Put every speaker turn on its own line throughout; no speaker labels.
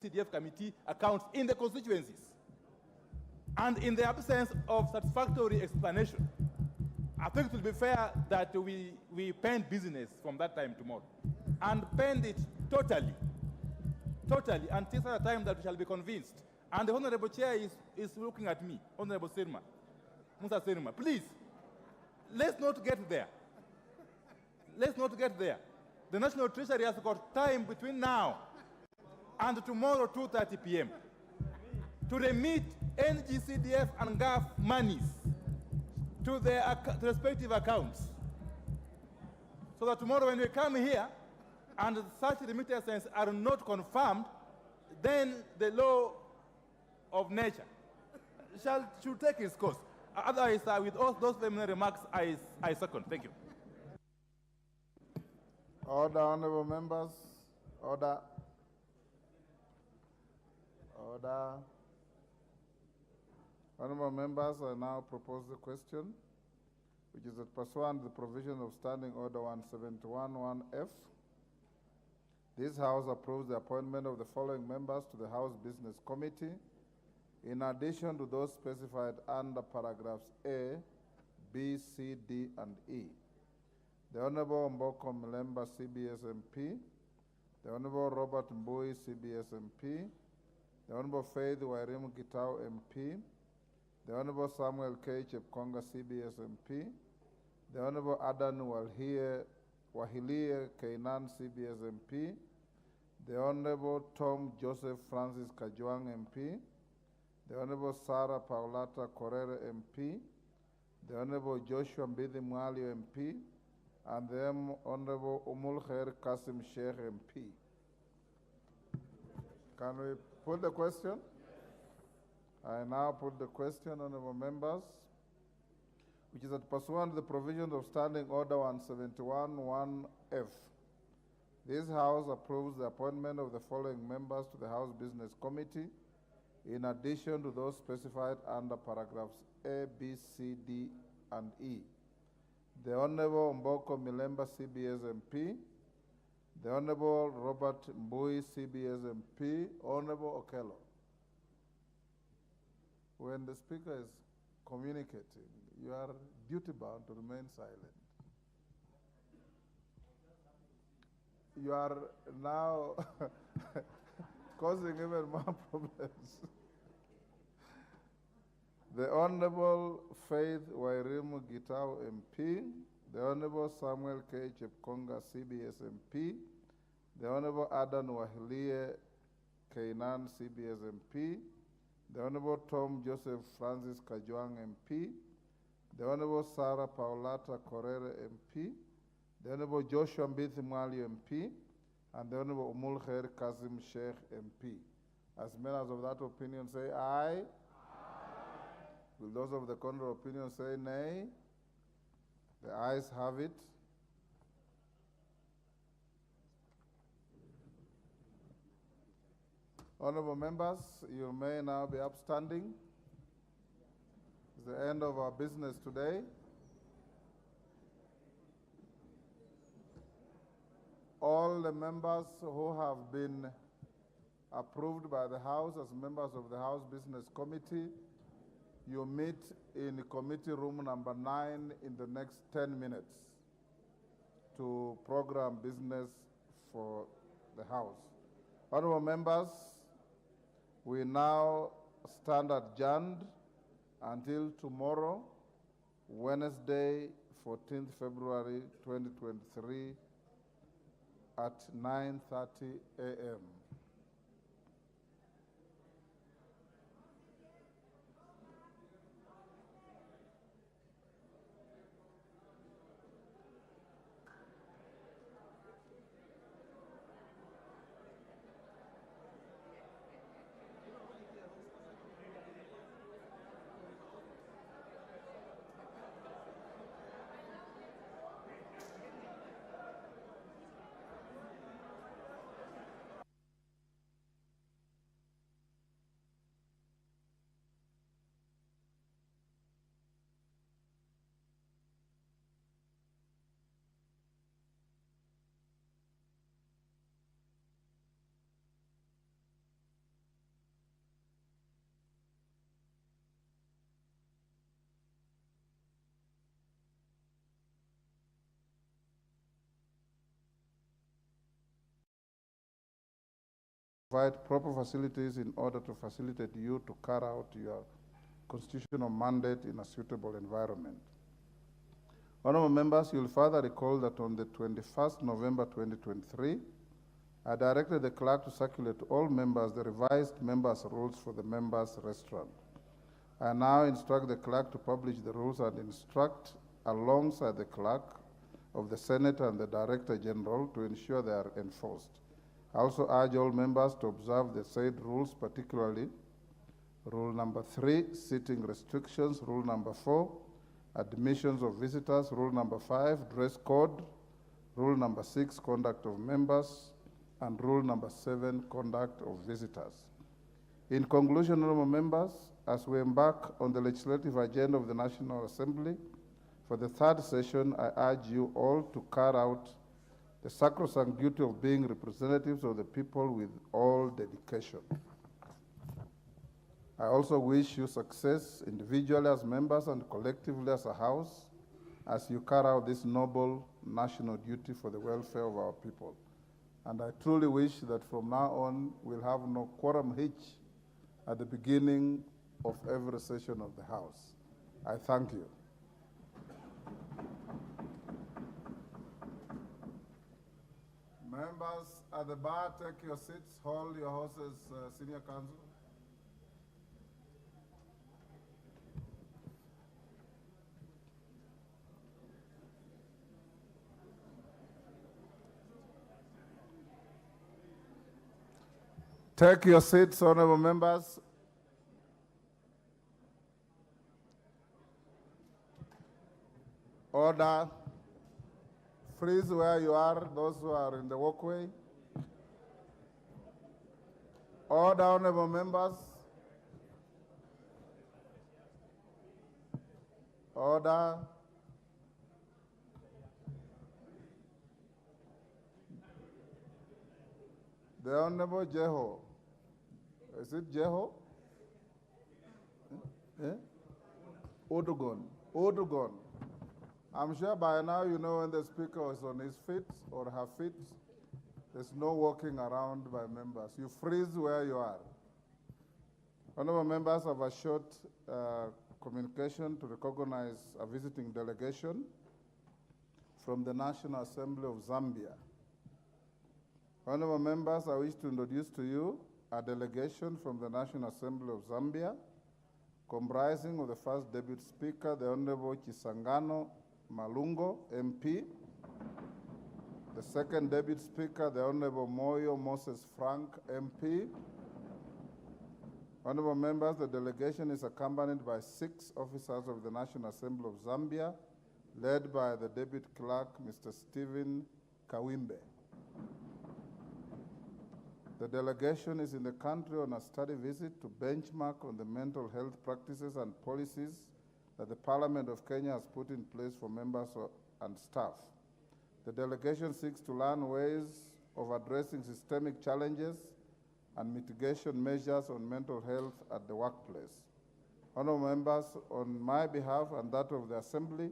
CDF committee accounts in the constituencies. And in the absence of satisfactory explanation, I think it will be fair that we pend business from that time tomorrow and pend it totally until such a time that we shall be convinced. And the Honorable Chair is looking at me, Honorable Sirma, Musa Sirma. Please, let's not get there. Let's not get there. The National Treasury has got time between now and tomorrow 2:30 p.m. to remit NGCDF and GAF monies to their respective accounts, so that tomorrow when we come here and such remittances are not confirmed, then the law of nature should take its course. Otherwise, with all those preliminary remarks, I second. Thank you.
Order, honorable members. Order. Order. Honorable members, I now propose the question, which is that pursuant to the provision of Standing Order 171-1F, this House approves the appointment of the following members to the House Business Committee, in addition to those specified under paragraphs A, B, C, D, and E. The Honorable Mboko Mlemba, CBS MP, the Honorable Robert Mbui, CBS MP, the Honorable Faith Wairimu Gitau MP, the Honorable Samuel K. Chepkonga, CBS MP, the Honorable Adan Wahilie Keinan, CBS MP, the Honorable Tom Joseph Francis Kajwang MP, the Honorable Sarah Paulata Correra MP, the Honorable Joshua Mbidi Mwalio MP, and the Honorable Umulkhair Kasim Sheikh MP. Can we put the question? I now put the question, honorable members, which is that pursuant to the provisions of Standing Order 171-1F, this House approves the appointment of the following members to the House Business Committee, in addition to those specified under paragraphs A, B, C, D, and E. The Honorable Mboko Milemba, CBS MP, the Honorable Robert Mbui, CBS MP, Honorable Okello. When the Speaker is communicating, you are duty-bound to remain silent. You are now causing even more problems. The Honorable Faith Wairimu Gitau MP, the Honorable Samuel K. Chepkonga, CBS MP, the Honorable Adan Wahilie Keinan, CBS MP, the Honorable Tom Joseph Francis Kajwang MP, the Honorable Sarah Paulata Correra MP, the Honorable Joshua Mbithi Mwali MP, and the Honorable Umulkhair Kasim Sheikh MP. As members of that opinion say aye. Will those of the contrary opinion say nay? The ayes have it. Honorable members, you may now be upstanding. It's the end of our business today. All the members who have been approved by the House as members of the House Business Committee, you meet in committee room number 9 in the next 10 minutes to program business for the House. Honorable members, we now stand adjourned until tomorrow, Wednesday, 14th February 2023 at 9:30 a.m. provide proper facilities in order to facilitate you to carry out your constitutional mandate in a suitable environment. Honorable members, you will further recall that on the 21st November 2023, I directed the clerk to circulate to all members the revised members' rules for the members' restaurant. I now instruct the clerk to publish the rules and instruct alongside the clerk of the Senate and the Director General to ensure they are enforced. I also urge all members to observe the said rules, particularly Rule number 3, seating restrictions, Rule number 4, admissions of visitors, Rule number 5, dress code, Rule number 6, conduct of members, and Rule number 7, conduct of visitors. In conclusion, honorable members, as we embark on the legislative agenda of the National Assembly, for the third session, I urge you all to carry out the sacrosanct duty of being representatives of the people with all dedication. I also wish you success individually as members and collectively as a House as you carry out this noble national duty for the welfare of our people. And I truly wish that from now on we'll have no quorum hitch at the beginning of every session of the House. I thank you. Members at the bar, take your seats. Hold your horses, Senior Counsel. Take your seats, honorable members. Order. Freeze where you are, those who are in the walkway. Order, honorable members. Order. The Honorable Jeho. Is it Jeho? Odugon. Odugon. I'm sure by now you know when the speaker is on his feet or her feet, there's no walking around by members. You freeze where you are. Honorable members have a short communication to recognize a visiting delegation from the National Assembly of Zambia. Honorable members, I wish to introduce to you a delegation from the National Assembly of Zambia, comprising of the first Deputy Speaker, the Honorable Chisangano Malungo, MP. The second Deputy Speaker, the Honorable Moyo Moses Frank, MP. Honorable members, the delegation is accompanied by 6 officers of the National Assembly of Zambia, led by the Deputy Clerk, Mr. Stephen Kawimbe. The delegation is in the country on a study visit to benchmark on the mental health practices and policies that the Parliament of Kenya has put in place for members and staff. The delegation seeks to learn ways of addressing systemic challenges and mitigation measures on mental health at the workplace. Honorable members, on my behalf and that of the Assembly,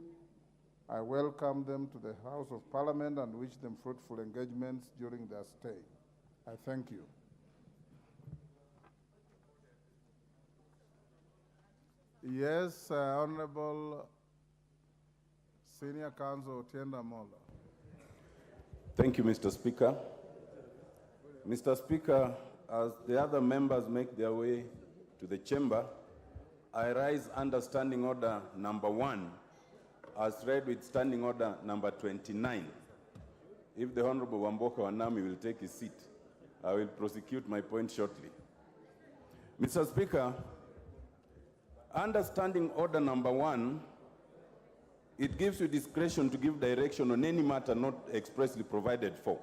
I welcome them to the House of Parliament and wish them fruitful engagements during their stay. I thank you. Yes, Honorable Senior Counsel Otienda Mola.
Thank you, Mr. Speaker. Mr. Speaker, as the other members make their way to the chamber, I rise under Standing Order number 1, as read with Standing Order number 29. If the Honorable Wamboka Wanami will take his seat, I will prosecute my point shortly. Mr. Speaker, under Standing Order number 1, it gives you discretion to give direction on any matter not expressly provided for.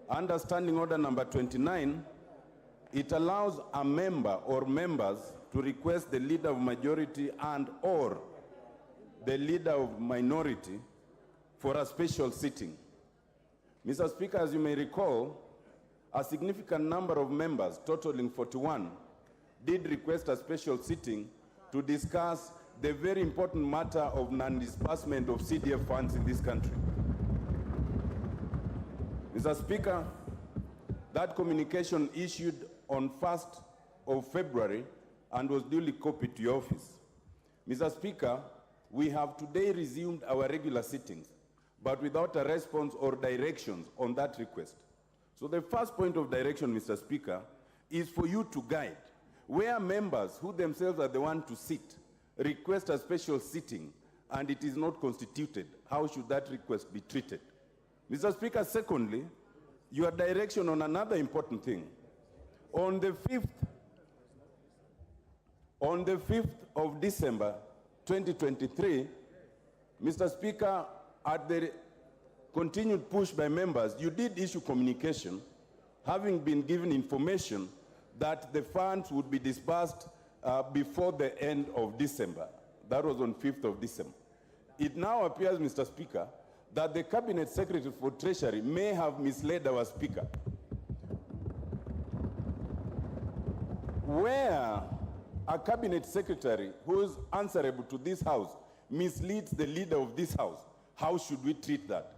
Under Standing Order number 29, it allows a member or members to request the leader of majority and or the leader of minority for a special sitting. Mr. Speaker, as you may recall, a significant number of members, totaling 41, did request a special sitting to discuss the very important matter of non-disbursement of CDF funds in this country. Mr. Speaker, That communication issued on 1st of February and was duly copied to your office. Mr. Speaker, we have today resumed our regular sittings, but without a response or directions on that request. So the first point of direction, Mr. Speaker, is for you to guide where members who themselves are the one to sit request a special sitting and it is not constituted. How should that request be treated? Mr. Speaker, secondly, your direction on another important thing. On the 5th of December 2023, Mr. Speaker, at the continued push by members, you did issue communication, having been given information that the funds would be disbursed before the end of December. That was on 5th of December. It now appears, Mr. Speaker, that the Cabinet Secretary for Treasury may have misled our Speaker. Where a Cabinet Secretary who is answerable to this House misleads the leader of this House, how should we treat that?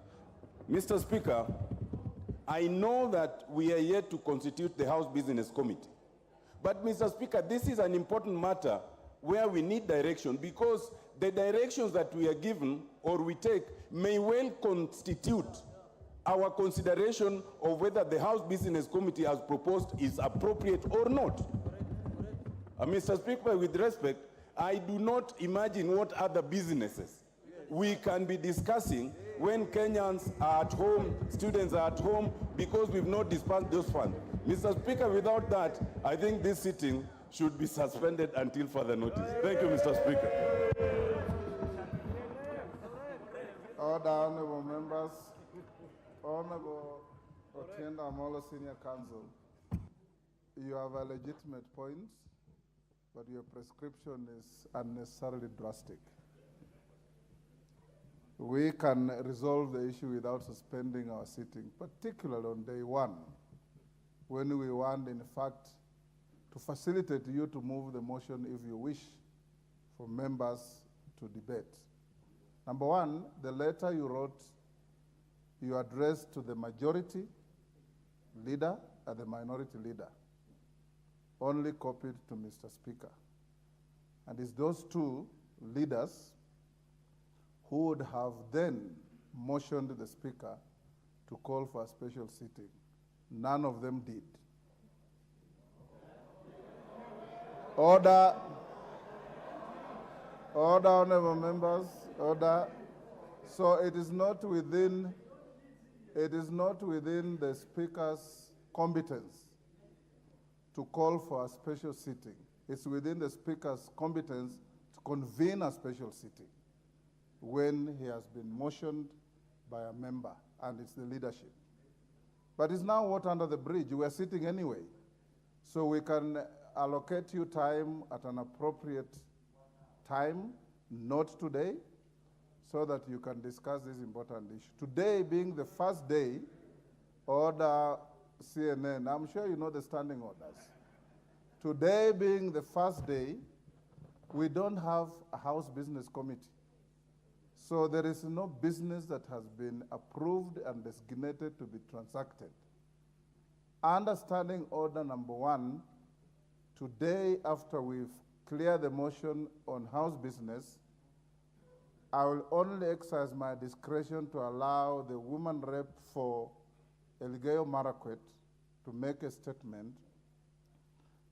Mr. Speaker, I know that we are yet to constitute the House Business Committee. But, Mr. Speaker, this is an important matter where we need direction, because the directions that we are given or we take may well constitute our consideration of whether the House Business Committee as proposed is appropriate or not. Mr. Speaker, with respect, I do not imagine what other businesses we can be discussing when Kenyans are at home, students are at home, because we've not disbursed those funds. Mr. Speaker, without that, I think this sitting should be suspended until further notice. Thank you, Mr. Speaker.
Order, honorable members. Honorable Otienda Amolo, Senior Counsel, you have a legitimate point, but your prescription is unnecessarily drastic. We can resolve the issue without suspending our sitting, particularly on day one, when we want, in fact, to facilitate you to move the motion if you wish for members to debate. Number one, the letter you wrote, you addressed to the majority leader and the minority leader, only copied to Mr. Speaker. And it's those two leaders who would have then motioned the Speaker to call for a special sitting. None of them did. Order. Order, honorable members, order. So it is not within the Speaker's competence to call for a special sitting. It's within the Speaker's competence to convene a special sitting when he has been motioned by a member, and it's the leadership. But it's now water under the bridge. We are sitting anyway. So we can allocate you time at an appropriate time, not today, so that you can discuss this important issue. Today being the first day, order CNN, I'm sure you know the standing orders. Today being the first day, we don't have a House Business Committee. So there is no business that has been approved and designated to be transacted. Understanding order number one, today after we've cleared the motion on House business, I will only exercise my discretion to allow the woman rep for Elgeyo Marakwet to make a statement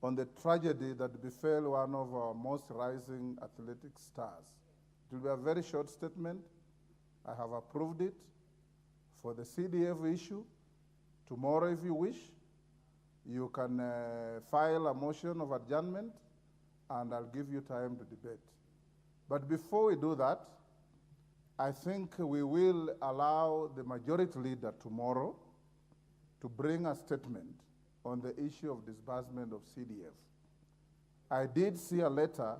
on the tragedy that befell one of our most rising athletic stars. It will be a very short statement. I have approved it for the CDF issue. Tomorrow, if you wish, you can file a motion of adjournment, and I'll give you time to debate. But before we do that, I think we will allow the majority leader tomorrow to bring a statement on the issue of disbursement of CDF. I did see a letter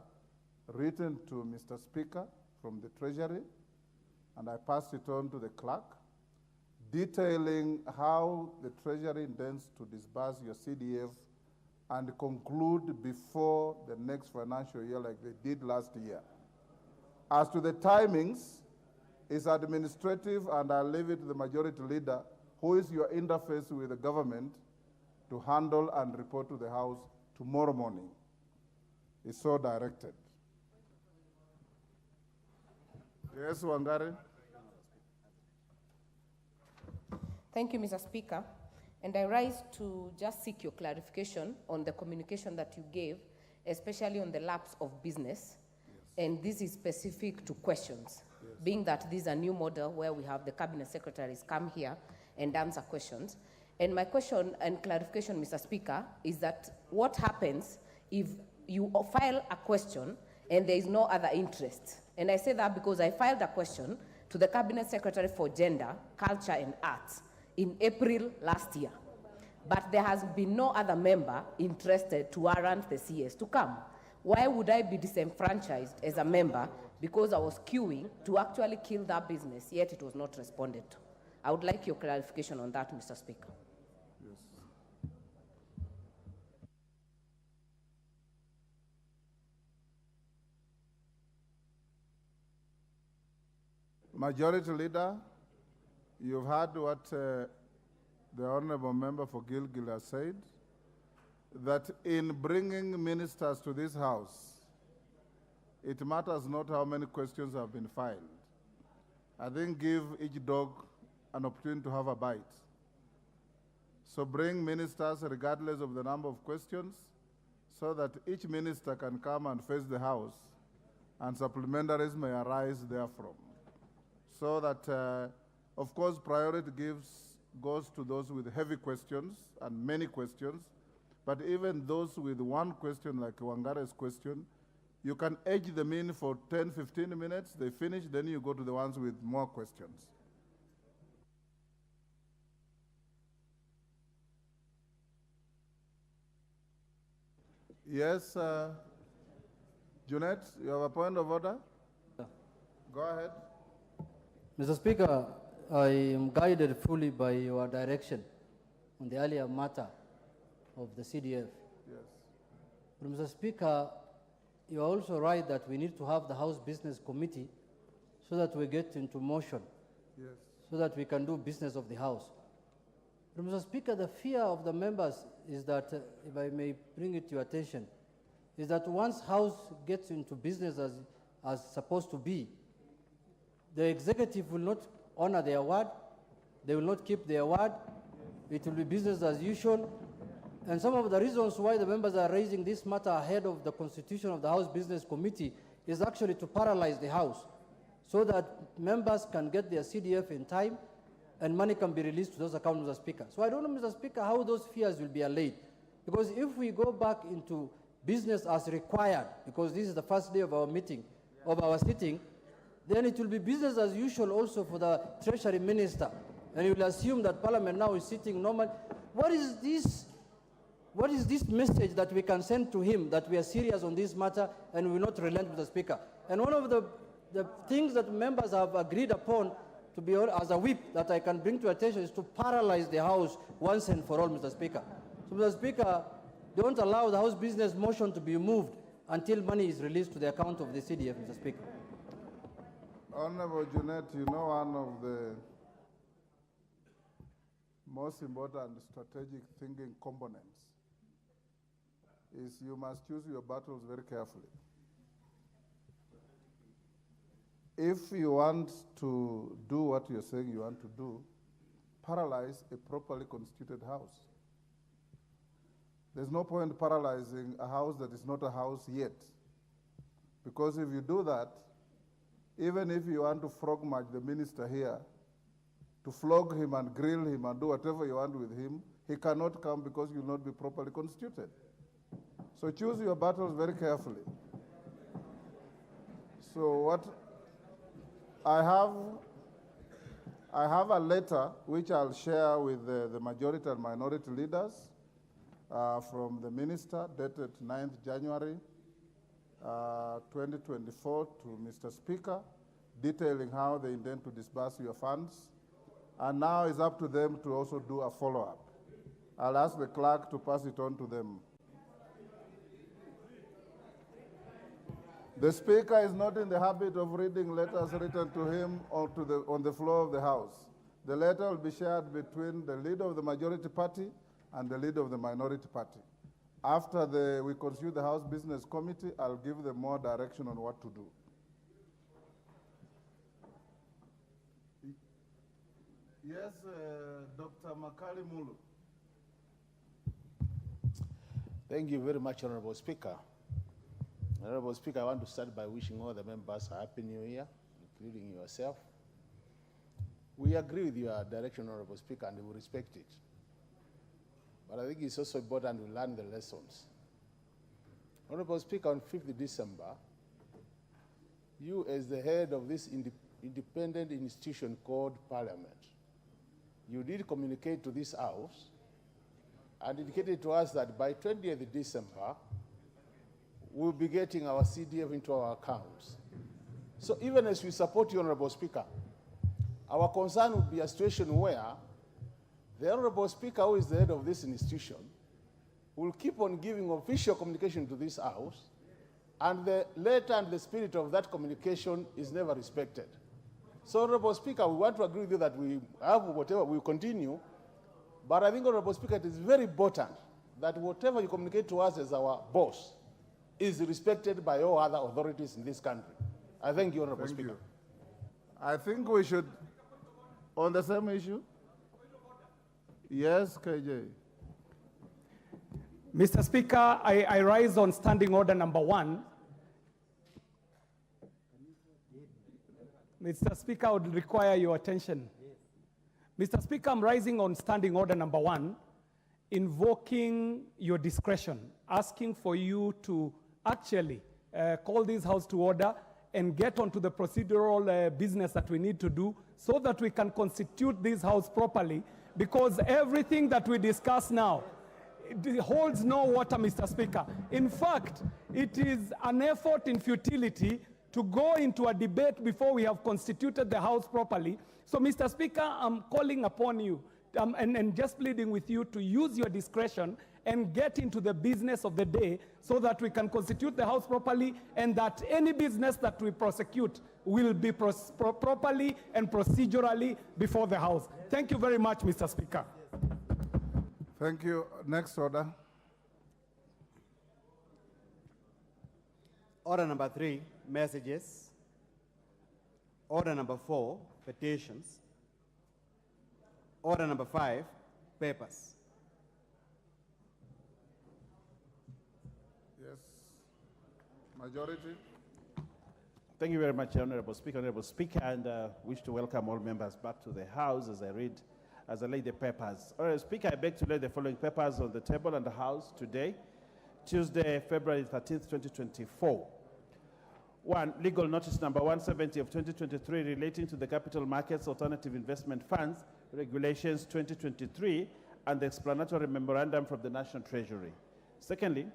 written to Mr. Speaker from the Treasury, and I passed it on to the clerk, detailing how the Treasury intends to disburse your CDF and conclude before the next financial year like they did last year. As to the timings, it's administrative, and I'll leave it to the majority leader, who is your interface with the government, to handle and report to the House tomorrow morning. It's so directed. Yes, Wangari.
Thank you, Mr. Speaker. And I rise to just seek your clarification on the communication that you gave, especially on the lapse of business. Yes. And this is specific to questions, yes, being that this is a new model where we have the cabinet secretaries come here and answer questions. And my question and clarification, Mr. Speaker, is that what happens if you file a question and there is no other interest? And I say that because I filed a question to the Cabinet Secretary for Gender, Culture and Arts in April last year. But there has been no other member interested to warrant the CS to come. Why would I be disenfranchised as a member because I was queuing to actually kill that business, yet it was not responded to? I would like your clarification on that, Mr. Speaker.
Yes. Majority Leader, you've heard what the Honorable Member for Gilgil has said, that in bringing ministers to this House, it matters not how many questions have been filed. I think give each dog an opportunity to have a bite. So bring ministers regardless of the number of questions so that each minister can come and face the House and supplementaries may arise therefrom. So that, of course, priority goes to those with heavy questions and many questions, but even those with one question like Wangare's question, you can edge them in for 10, 15 minutes, they finish, then you go to the ones with more questions. Yes, Junet, you have a point of order?
Yeah.
Go ahead.
Mr. Speaker, I am guided fully by your direction on the earlier matter of the CDF.
Yes.
But Mr. Speaker, you are also right that we need to have the House Business Committee so that we get into motion,
Yes.
so that we can do business of the House. But Mr. Speaker, the fear of the members is that, if I may bring it to your attention, is that once House gets into business as supposed to be, the executive will not honor their word, they will not keep their word, it will be business as usual. And some of the reasons why the members are raising this matter ahead of the constitution of the House Business Committee is actually to paralyze the House so that members can get their CDF in time and money can be released to those accounts, Mr. Speaker. So I don't know, Mr. Speaker, how those fears will be allayed. Because if we go back into business as required, because this is the first day of our meeting, of our sitting, then it will be business as usual also for the Treasury Minister. And you will assume that Parliament now is sitting normal. What is this message that we can send to him that we are serious on this matter and we will not relent, Mr. Speaker? And one of the things that members have agreed upon to be as a whip that I can bring to attention is to paralyze the House once and for all, Mr. Speaker. So, Mr. Speaker, don't allow the House business motion to be moved until money is released to the account of the CDF, Mr. Speaker.
Honorable Junet, you know one of the most important strategic thinking components is you must choose your battles very carefully. If you want to do what you're saying you want to do, paralyze a properly constituted house. There's no point paralyzing a house that is not a house yet. Because if you do that, even if you want to frog march the minister here, to flog him and grill him and do whatever you want with him, he cannot come because you will not be properly constituted. So choose your battles very carefully. So what I have a letter which I'll share with the majority and minority leaders from the minister dated 9th January 2024 to Mr. Speaker, detailing how they intend to disburse your funds. And now it's up to them to also do a follow-up. I'll ask the clerk to pass it on to them. The Speaker is not in the habit of reading letters written to him or on the floor of the House. The letter will be shared between the leader of the majority party and the leader of the minority party. After we constitute the House Business Committee, I'll give them more direction on what to do. Yes, Dr. Makali Mulu.
Thank you very much, Honorable Speaker. Honorable Speaker, I want to start by wishing all the members a Happy New Year, including yourself. We agree with your direction, Honorable Speaker, and we respect it. But I think it's also important we learn the lessons. Honorable Speaker, on 5th December, you as the head of this independent institution called Parliament, you did communicate to this House and indicated to us that by 20th December, we'll be getting our CDF into our accounts. So even as we support you, Honorable Speaker, our concern would be a situation where the Honorable Speaker, who is the head of this institution, will keep on giving official communication to this House, and the letter and the spirit of that communication is never respected. So, Honorable Speaker, we want to agree with you that we have whatever, we continue, but I think, Honorable Speaker, it is very important that whatever you communicate to us as our boss is respected by all other authorities in this country. I thank you, Honorable Speaker.
I think we should, on the same issue? Yes, KJ.
Mr. Speaker, I rise on standing order number 1. Mr. Speaker, I would require your attention. Mr. Speaker, I'm rising on standing order number 1, invoking your discretion, asking for you to actually call this House to order and get onto the procedural business that we need to do so that we can constitute this House properly, because everything that we discuss now it holds no water, Mr. Speaker. In fact, it is an effort in futility to go into a debate before we have constituted the House properly. So, Mr. Speaker, I'm calling upon you and just pleading with you to use your discretion and get into the business of the day so that we can constitute the House properly, and that any business that we prosecute will be properly and procedurally before the House. Thank you very much, Mr. Speaker.
Thank you. Next order.
Order number 3, messages. Order number 4, petitions. Order number 5, papers.
Yes. Majority.
Thank you very much, Honorable Speaker, and wish to welcome all members back to the House as I lay the papers. Honorable Speaker, I beg to lay the following papers on the table and the House today, Tuesday, February 13th, 2024. 1, legal notice number 170 of 2023 relating to the Capital Markets Alternative Investment Funds Regulations 2023 and the explanatory memorandum from the National Treasury. Secondly,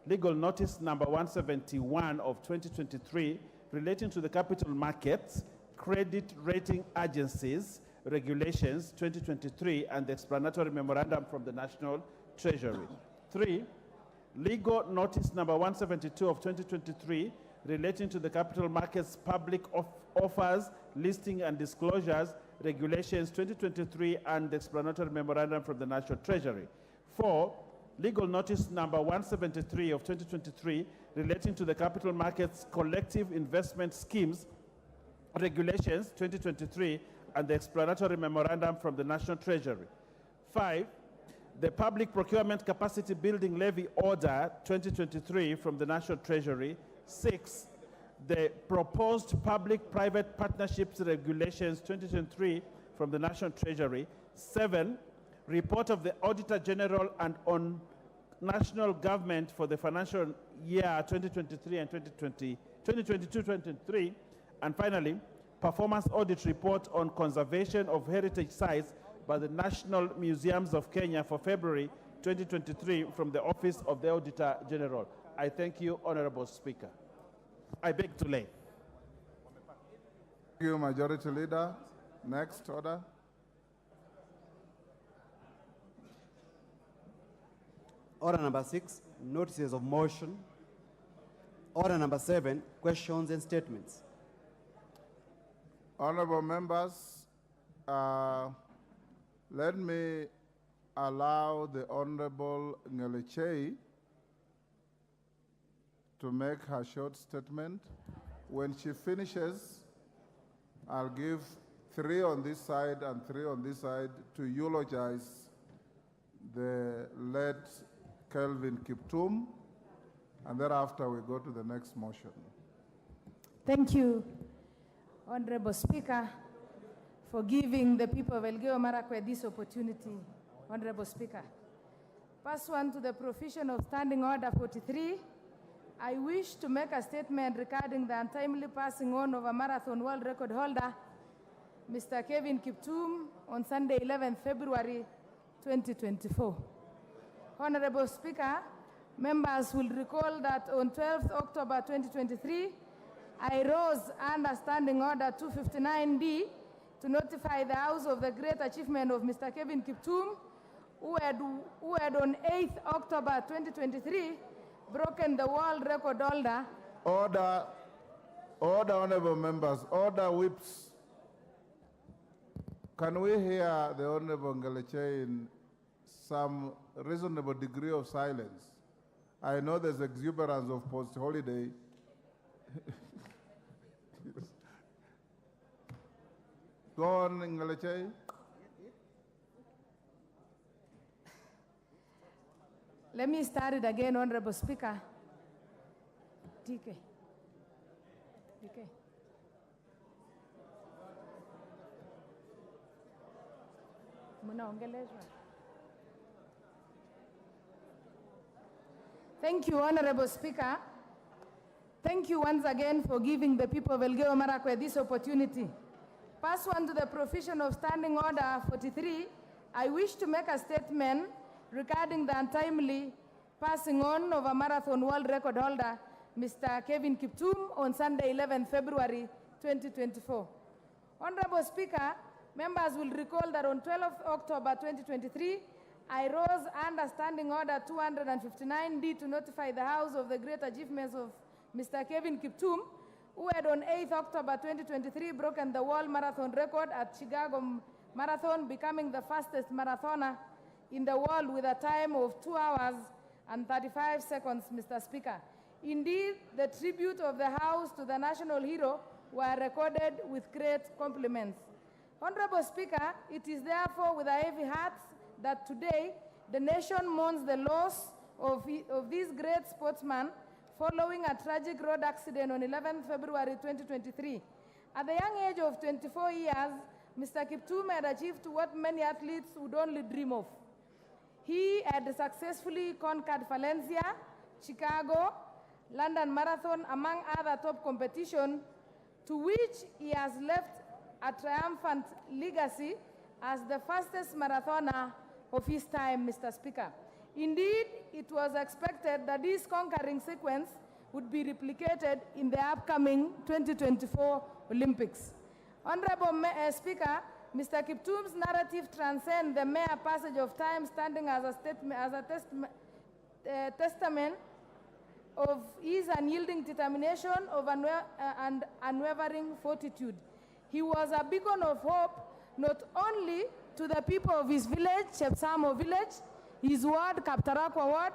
legal notice number 171 of 2023 relating to the Capital Markets Credit Rating Agencies Regulations 2023 and the explanatory memorandum from the National Treasury. 3, legal notice number 172 of 2023 relating to the Capital Markets Public Offers, Listing and Disclosures Regulations 2023 and the explanatory memorandum from the National Treasury. 4, legal notice number 173 of 2023 relating to the Capital Markets Collective Investment Schemes Regulations 2023 and the explanatory memorandum from the National Treasury. 5, the Public Procurement Capacity Building Levy Order 2023 from the National Treasury. 6, the proposed Public-Private Partnerships Regulations 2023 from the National Treasury. 7, report of the Auditor General and on national government for the financial year 2023 and 2022-2023. And finally, performance audit report on conservation of heritage sites by the National Museums of Kenya for February 2023 from the Office of the Auditor General. I thank you, Honorable Speaker. I beg to lay.
Thank you, Majority Leader. Next order.
Order number 6, notices of motion. Order number 7, questions and statements.
Honorable members, let me allow the Honorable Ngelechei to make her short statement. When she finishes, I'll give 3 on this side and 3 on this side to eulogize the late Kelvin Kiptum, and thereafter we go to the next motion.
Thank you, Honorable Speaker, for giving the people of Elgeyo Marakwet this opportunity, Honorable Speaker. Pursuant to the provision of Standing Order 43, I wish to make a statement regarding the untimely passing on of a marathon world record holder, Mr. Kevin Kiptum, on Sunday, 11th February 2024. Honorable Speaker, members will recall that on 12th October 2023, I rose under Standing Order 259D to notify the House of the great achievement of Mr. Kevin Kiptum, who had on 8th October 2023 broken the world record holder.
Order, honorable members, order whips. Can we hear the Honorable Ngelechei in some reasonable degree of silence? I know there's exuberance of post-holiday. Go on, Ngelechei.
Let me start it again, Honorable Speaker. DK. Thank you, Honorable Speaker. Thank you once again for giving the people of Elgeyo Marakwet this opportunity. Pursuant to the provision of Standing Order 43, I wish to make a statement regarding the untimely passing on of a marathon world record holder, Mr. Kevin Kiptum, on Sunday, 11th February 2024. Honorable Speaker, members will recall that on 12th October 2023, I rose under Standing Order 259D to notify the House of the great achievements of Mr. Kevin Kiptum, who had on 8th October 2023 broken the world marathon record at Chicago Marathon, becoming the fastest marathoner in the world with a time of 2 hours and 35 seconds, Mr. Speaker. Indeed, the tribute of the House to the national hero were recorded with great compliments. Honorable Speaker, it is therefore with a heavy heart that today the nation mourns the loss of this great sportsman following a tragic road accident on 11th February 2023. At the young age of 24 years, Mr. Kiptum had achieved what many athletes would only dream of. He had successfully conquered Valencia, Chicago, London Marathon, among other top competitions, to which he has left a triumphant legacy as the fastest marathoner of his time, Mr. Speaker. Indeed, it was expected that this conquering sequence would be replicated in the upcoming 2024 Olympics. Honorable Speaker, Mr. Kiptum's narrative transcends the mere passage of time, standing as a testament of his unyielding determination and unwavering fortitude. He was a beacon of hope not only to the people of his village, Chepsamo village, his ward, Kaptarakwa ward,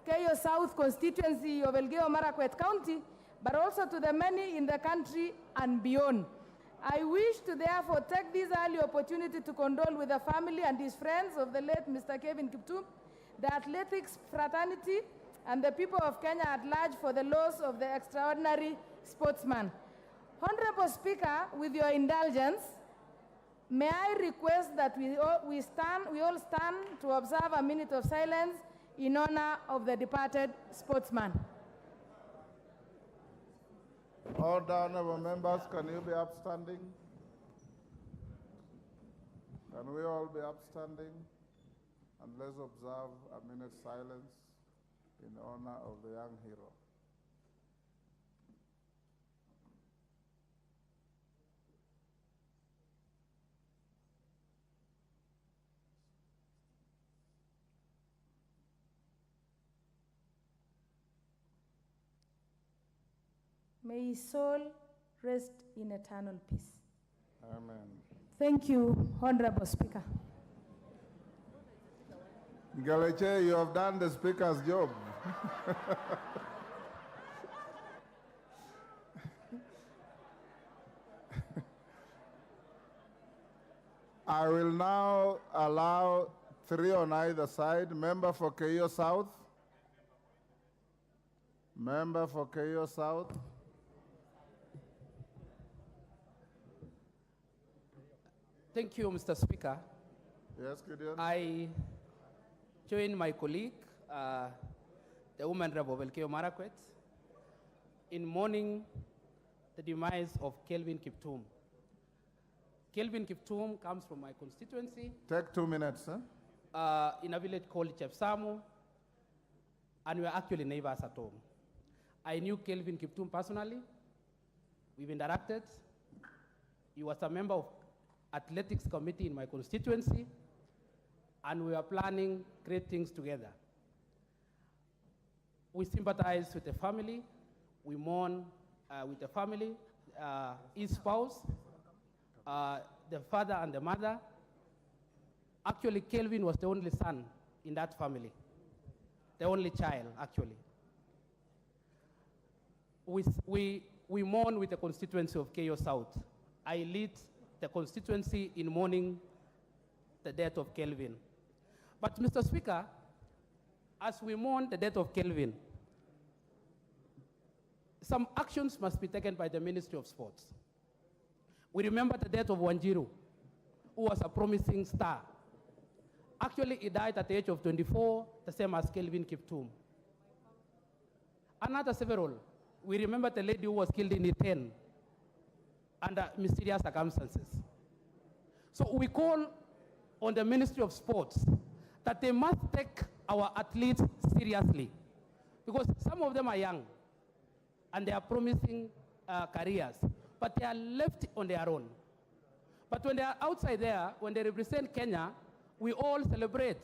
Keyo South constituency of Elgeyo Marakwet County, but also to the many in the country and beyond. I wish to therefore take this early opportunity to condole with the family and his friends of the late Mr. Kevin Kiptum, the athletics fraternity, and the people of Kenya at large for the loss of the extraordinary sportsman. Honorable Speaker, with your indulgence, may I request that we all stand to observe a minute of silence in honor of the departed sportsman.
All honorable members, can you be upstanding? Can we all be upstanding? And let's observe a minute's silence in honor of the young hero.
May his soul rest in eternal peace.
Amen.
Thank you, Honorable Speaker.
Ngaleche, you have done the speaker's job. I will now allow 3 on either side. Member for Keio South. Member for Keio South.
Thank you, Mr. Speaker.
Yes, Gideon.
I join my colleague, the woman Rebel Belkeo Marakwet, in mourning the demise of Kelvin Kiptum. Kelvin Kiptum comes from my constituency.
Take 2 minutes, huh?
In a village called Chepsamu, and we are actually neighbors at home. I knew Kelvin Kiptum personally. We've interacted. He was a member of athletics committee in my constituency, and we are planning great things together. We sympathize with the family. We mourn with the family, his spouse, the father and the mother. Actually, Kelvin was the only son in that family, the only child, actually. We mourn with the constituency of Keio South. I lead the constituency in mourning the death of Kelvin. But Mr. Speaker, as we mourn the death of Kelvin, some actions must be taken by the Ministry of Sports. We remember the death of Wanjiru, who was a promising star. Actually, he died at the age of 24, the same as Kelvin Kiptum. Another several. We remember the lady who was killed in Iten under mysterious circumstances. So we call on the Ministry of Sports that they must take our athletes seriously, because some of them are young and they are promising careers, but they are left on their own. But when they are outside there, when they represent Kenya, we all celebrate.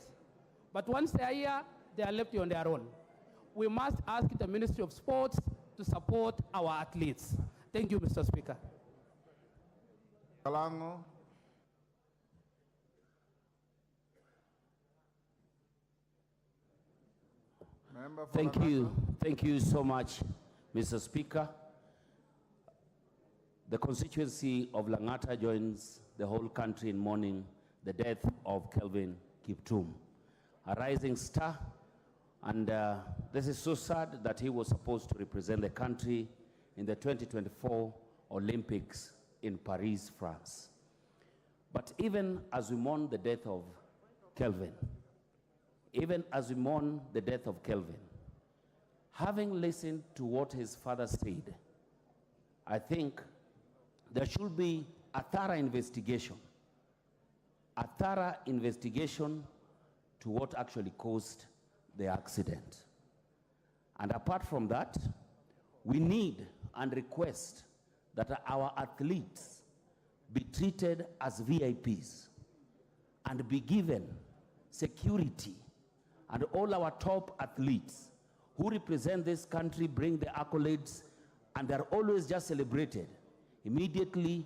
But once they are here, they are left on their own. We must ask the Ministry of Sports to support our athletes. Thank you, Mr. Speaker.
Kalango.
Thank you so much, Mr. Speaker. The constituency of Langata joins the whole country in mourning the death of Kelvin Kiptum, a rising star. And this is so sad that he was supposed to represent the country in the 2024 Olympics in Paris, France. But even as we mourn the death of Kelvin, having listened to what his father said, I think there should be a thorough investigation to what actually caused the accident. And apart from that, we need and request that our athletes be treated as VIPs and be given security, and all our top athletes who represent this country bring the accolades, and they're always just celebrated. Immediately,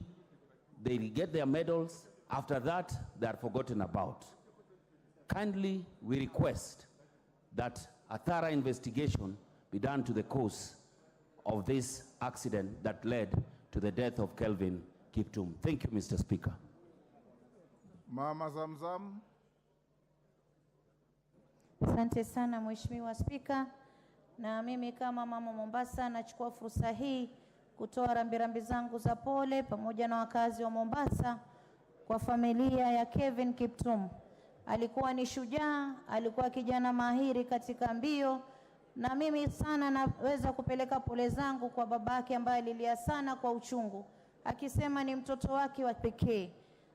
they get their medals. After that, they are forgotten about. Kindly, we request that a thorough investigation be done to the cause of this accident that led to the death of Kelvin Kiptum. Thank you, Mr. Speaker.
Mama Zamzam.
Asante sana Mheshimiwa Spika, na mimi kama mama Mombasa nachukua fursa hii kutoa rambirambi zangu za pole pamoja na wakazi wa Mombasa kwa familia ya Kelvin Kiptum. Alikuwa ni shujaa, alikuwa kijana mahiri katika mbio, na mimi sana naweza kupeleka pole zangu kwa babake ambaye alilia sana kwa uchungu, akisema ni mtoto wake wa pekee.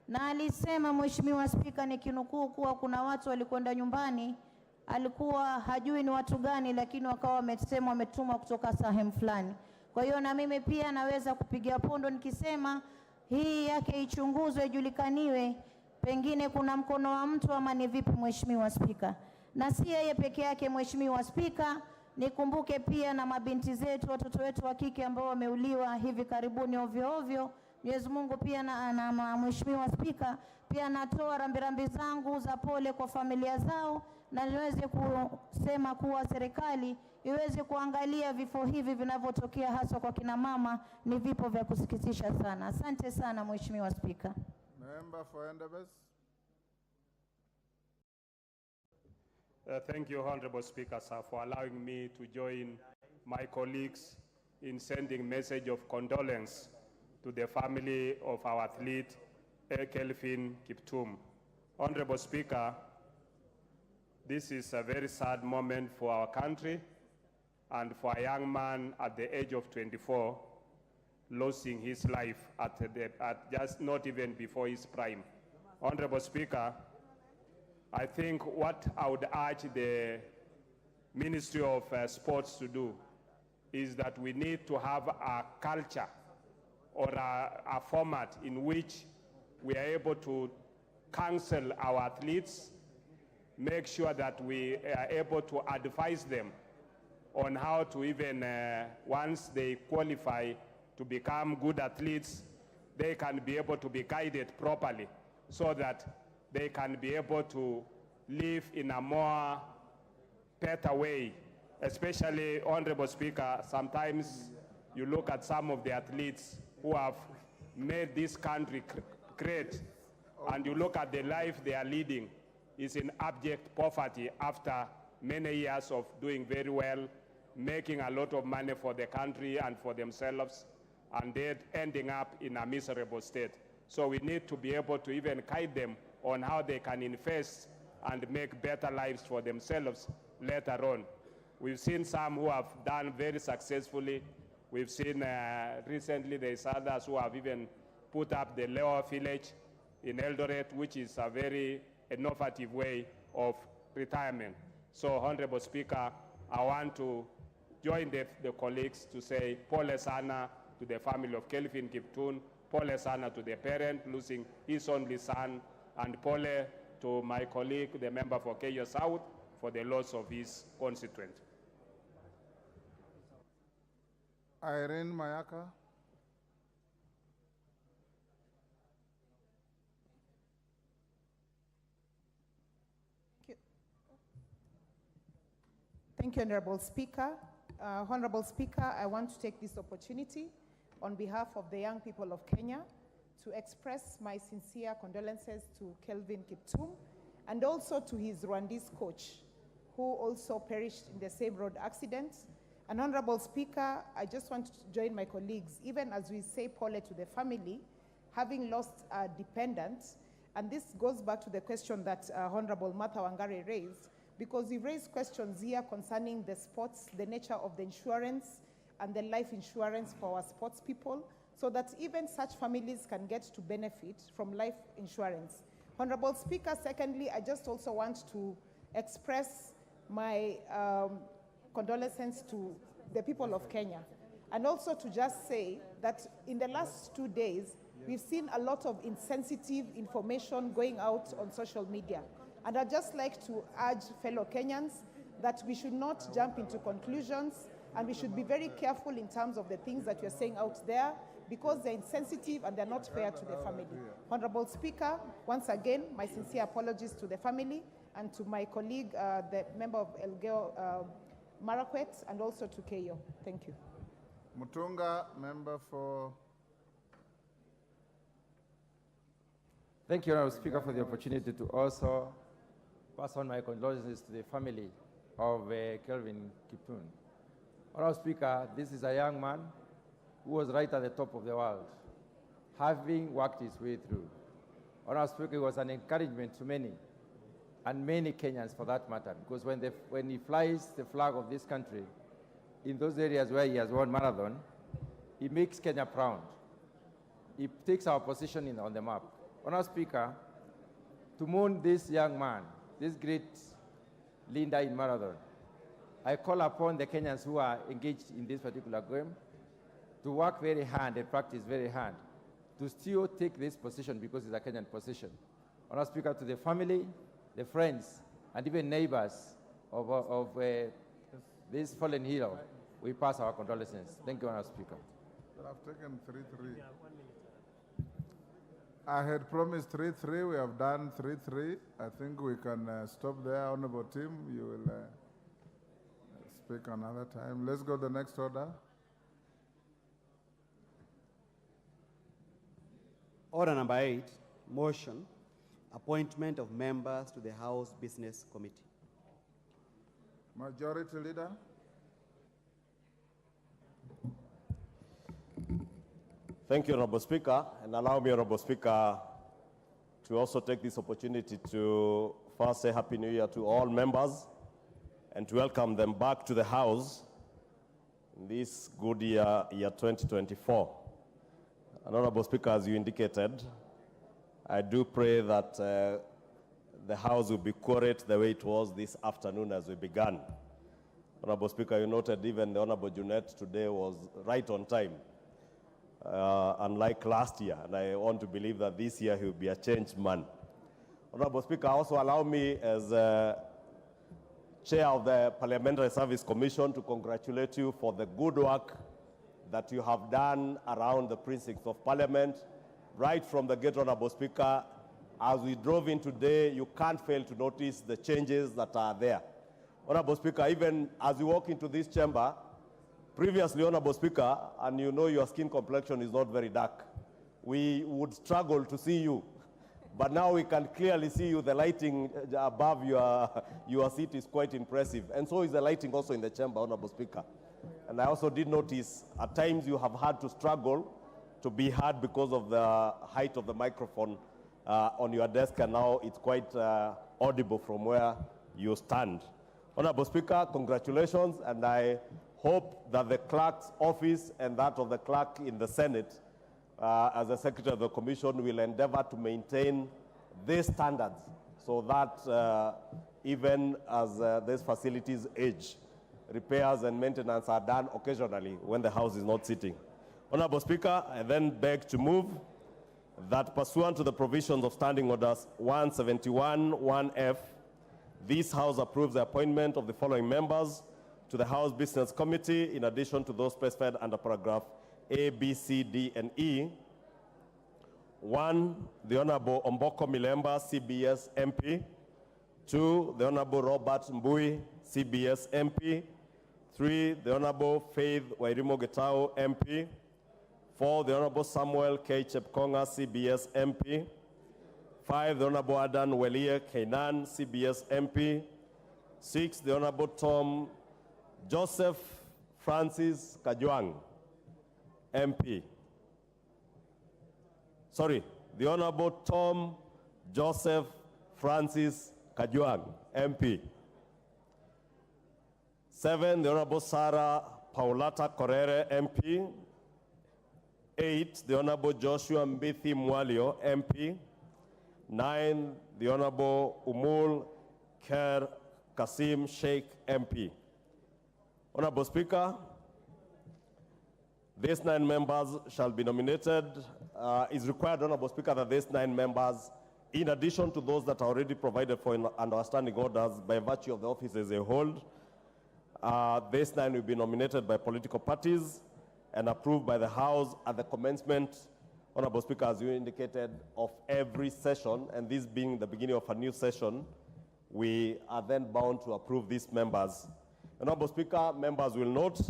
Na alisema Mheshimiwa Spika, nikinukuu, kuwa kuna watu walikwenda nyumbani, alikuwa hajui ni watu gani, lakini wakawa wamesema wametumwa kutoka sehemu fulani. Kwa hiyo na mimi pia naweza kupigia pondo nikisema hii yake ichunguzwe, ijulikaniwe, pengine kuna mkono wa mtu ama ni vipi, Mheshimiwa Spika. Na si yeye peke yake, Mheshimiwa Spika, nikumbuke pia na mabinti zetu, watoto wetu wa kike ambao wameuliwa hivi karibuni ovyo ovyo. Mwenyezi Mungu pia na Mheshimiwa Spika, pia natoa rambirambi zangu za pole kwa familia zao, na niweze kusema kuwa serikali iweze kuangalia vifo hivi vinavyotokea hasa kwa kina mama, ni vipo vya kusikitisha sana. Asante sana Mheshimiwa Spika.
Member for Endebess.
Thank you, Honorable Speaker, sir, for allowing me to join my colleagues in sending message of condolence to the family of our athlete, Kelvin Kiptum. Honorable Speaker, this is a very sad moment for our country and for a young man at the age of 24 losing his life at just not even before his prime. Honorable Speaker, I think what I would urge the Ministry of Sports to do is that we need to have a culture or a format in which we are able to counsel our athletes, make sure that we are able to advise them on how to even, once they qualify to become good athletes, they can be able to be guided properly so that they can be able to live in a more better way. Especially, Honorable Speaker, sometimes you look at some of the athletes who have made this country great, and you look at the life they are leading is in abject poverty after many years of doing very well, making a lot of money for the country and for themselves, and then ending up in a miserable state. So we need to be able to even guide them on how they can invest and make better lives for themselves later on. We've seen some who have done very successfully. We've seen recently there's others who have even put up the Leo village in Eldoret, which is a very innovative way of retirement. So, Honorable Speaker, I want to join the colleagues to say pole sana to the family of Kelvin Kiptum, pole sana to the parent losing his only son, and pole to my colleague, the member for Kenya South, for the loss of his constituent.
Irene Mayaka.
Thank you, Honorable Speaker. Honorable Speaker, I want to take this opportunity on behalf of the young people of Kenya to express my sincere condolences to Kelvin Kiptum and also to his Rwandese coach, who also perished in the same road accident. And Honorable Speaker, I just want to join my colleagues, even as we say pole to the family, having lost a dependent. And this goes back to the question that Honorable Martha Wangari raised, because we raised questions here concerning the sports, the nature of the insurance and the life insurance for our sports people, so that even such families can get to benefit from life insurance. Honorable Speaker, secondly, I just also want to express my condolences to the people of Kenya, and also to just say that in the last 2 days, we've seen a lot of insensitive information going out on social media. And I'd just like to urge fellow Kenyans that we should not jump into conclusions, and we should be very careful in terms of the things that you're saying out there, because they're insensitive and they're not fair to the family. Honorable Speaker, once again, my sincere apologies to the family and to my colleague, the member of Elgeyo Marakwet, and also to Keyo. Thank you.
Mutunga, member for...
Thank you, Honorable Speaker, for the opportunity to also pass on my condolences to the family of Kelvin Kiptum. Honorable Speaker, this is a young man who was right at the top of the world, having worked his way through. Honorable Speaker, he was an encouragement to many, and many Kenyans for that matter, because when he flies the flag of this country in those areas where he has won marathon, he makes Kenya proud. He takes our position on the map. Honorable Speaker, to mourn this young man, this great leader in marathon, I call upon the Kenyans who are engaged in this particular game to work very hard and practice very hard to still take this position, because it's a Kenyan position. Honorable Speaker, to the family, the friends, and even neighbors of this fallen hero, we pass our condolences. Thank you, Honorable Speaker.
I've taken 3-3. I had promised 3-3. We have done 3-3. I think we can stop there. Honorable Tim, you will speak another time. Let's go to the next order.
Order number 8, motion, appointment of members to the House Business Committee.
Majority Leader.
Thank you, Honorable Speaker, and allow me, Honorable Speaker, to also take this opportunity to first say Happy New Year to all members and to welcome them back to the House in this good year 2024. And Honorable Speaker, as you indicated, I do pray that the House will be quiet the way it was this afternoon as we began. Honorable Speaker, you noted even the Honorable Junet today was right on time. Unlike last year, and I want to believe that this year he will be a changed man. Honorable Speaker, also allow me as Chair of the Parliamentary Service Commission to congratulate you for the good work that you have done around the precincts of Parliament, right from the gate, Honorable Speaker. As we drove in today, you can't fail to notice the changes that are there. Honorable Speaker, even as you walk into this chamber, previously, Honorable Speaker, and you know your skin complexion is not very dark, we would struggle to see you. But now we can clearly see you. The lighting above your seat is quite impressive. And so is the lighting also in the chamber, Honorable Speaker. And I also did notice at times you have had to struggle to be heard because of the height of the microphone on your desk, and now it's quite audible from where you stand. Honorable Speaker, congratulations, and I hope that the clerk's office and that of the clerk in the Senate, as the Secretary of the Commission, will endeavor to maintain these standards so that even as these facilities age, repairs and maintenance are done occasionally when the House is not sitting. Honorable Speaker, I then beg to move that pursuant to the provisions of Standing Orders 171(1)(f), this House approves the appointment of the following members to the House Business Committee, in addition to those specified under paragraph A, B, C, D, and E. 1, the Honorable Omboko Milemba, CBS MP. 2, the Honorable Robert Mbui, CBS MP. 3, the Honorable Faith Wairimo Getao, MP. 4, the Honorable Samuel K. Chepkonga, CBS MP. 5, the Honorable Adan Welie Kainan, CBS MP. 6, the Honorable Tom Joseph Francis Kajwang, MP. Sorry, the Honorable Tom Joseph Francis Kajwang, MP. 7, the Honorable Sarah Paulata Korere, MP. 8, the Honorable Joshua Mbithi Mwalio, MP. 9, the Honorable Umul Kher Kasim Sheikh, MP. Honorable Speaker, these 9 members shall be nominated. It's required, Honorable Speaker, that these 9 members, in addition to those that are already provided for in under standing orders by virtue of the offices they hold, these 9 will be nominated by political parties and approved by the House at the commencement, Honorable Speaker, as you indicated, of every session, and this being the beginning of a new session, we are then bound to approve these members. Honorable Speaker, members will note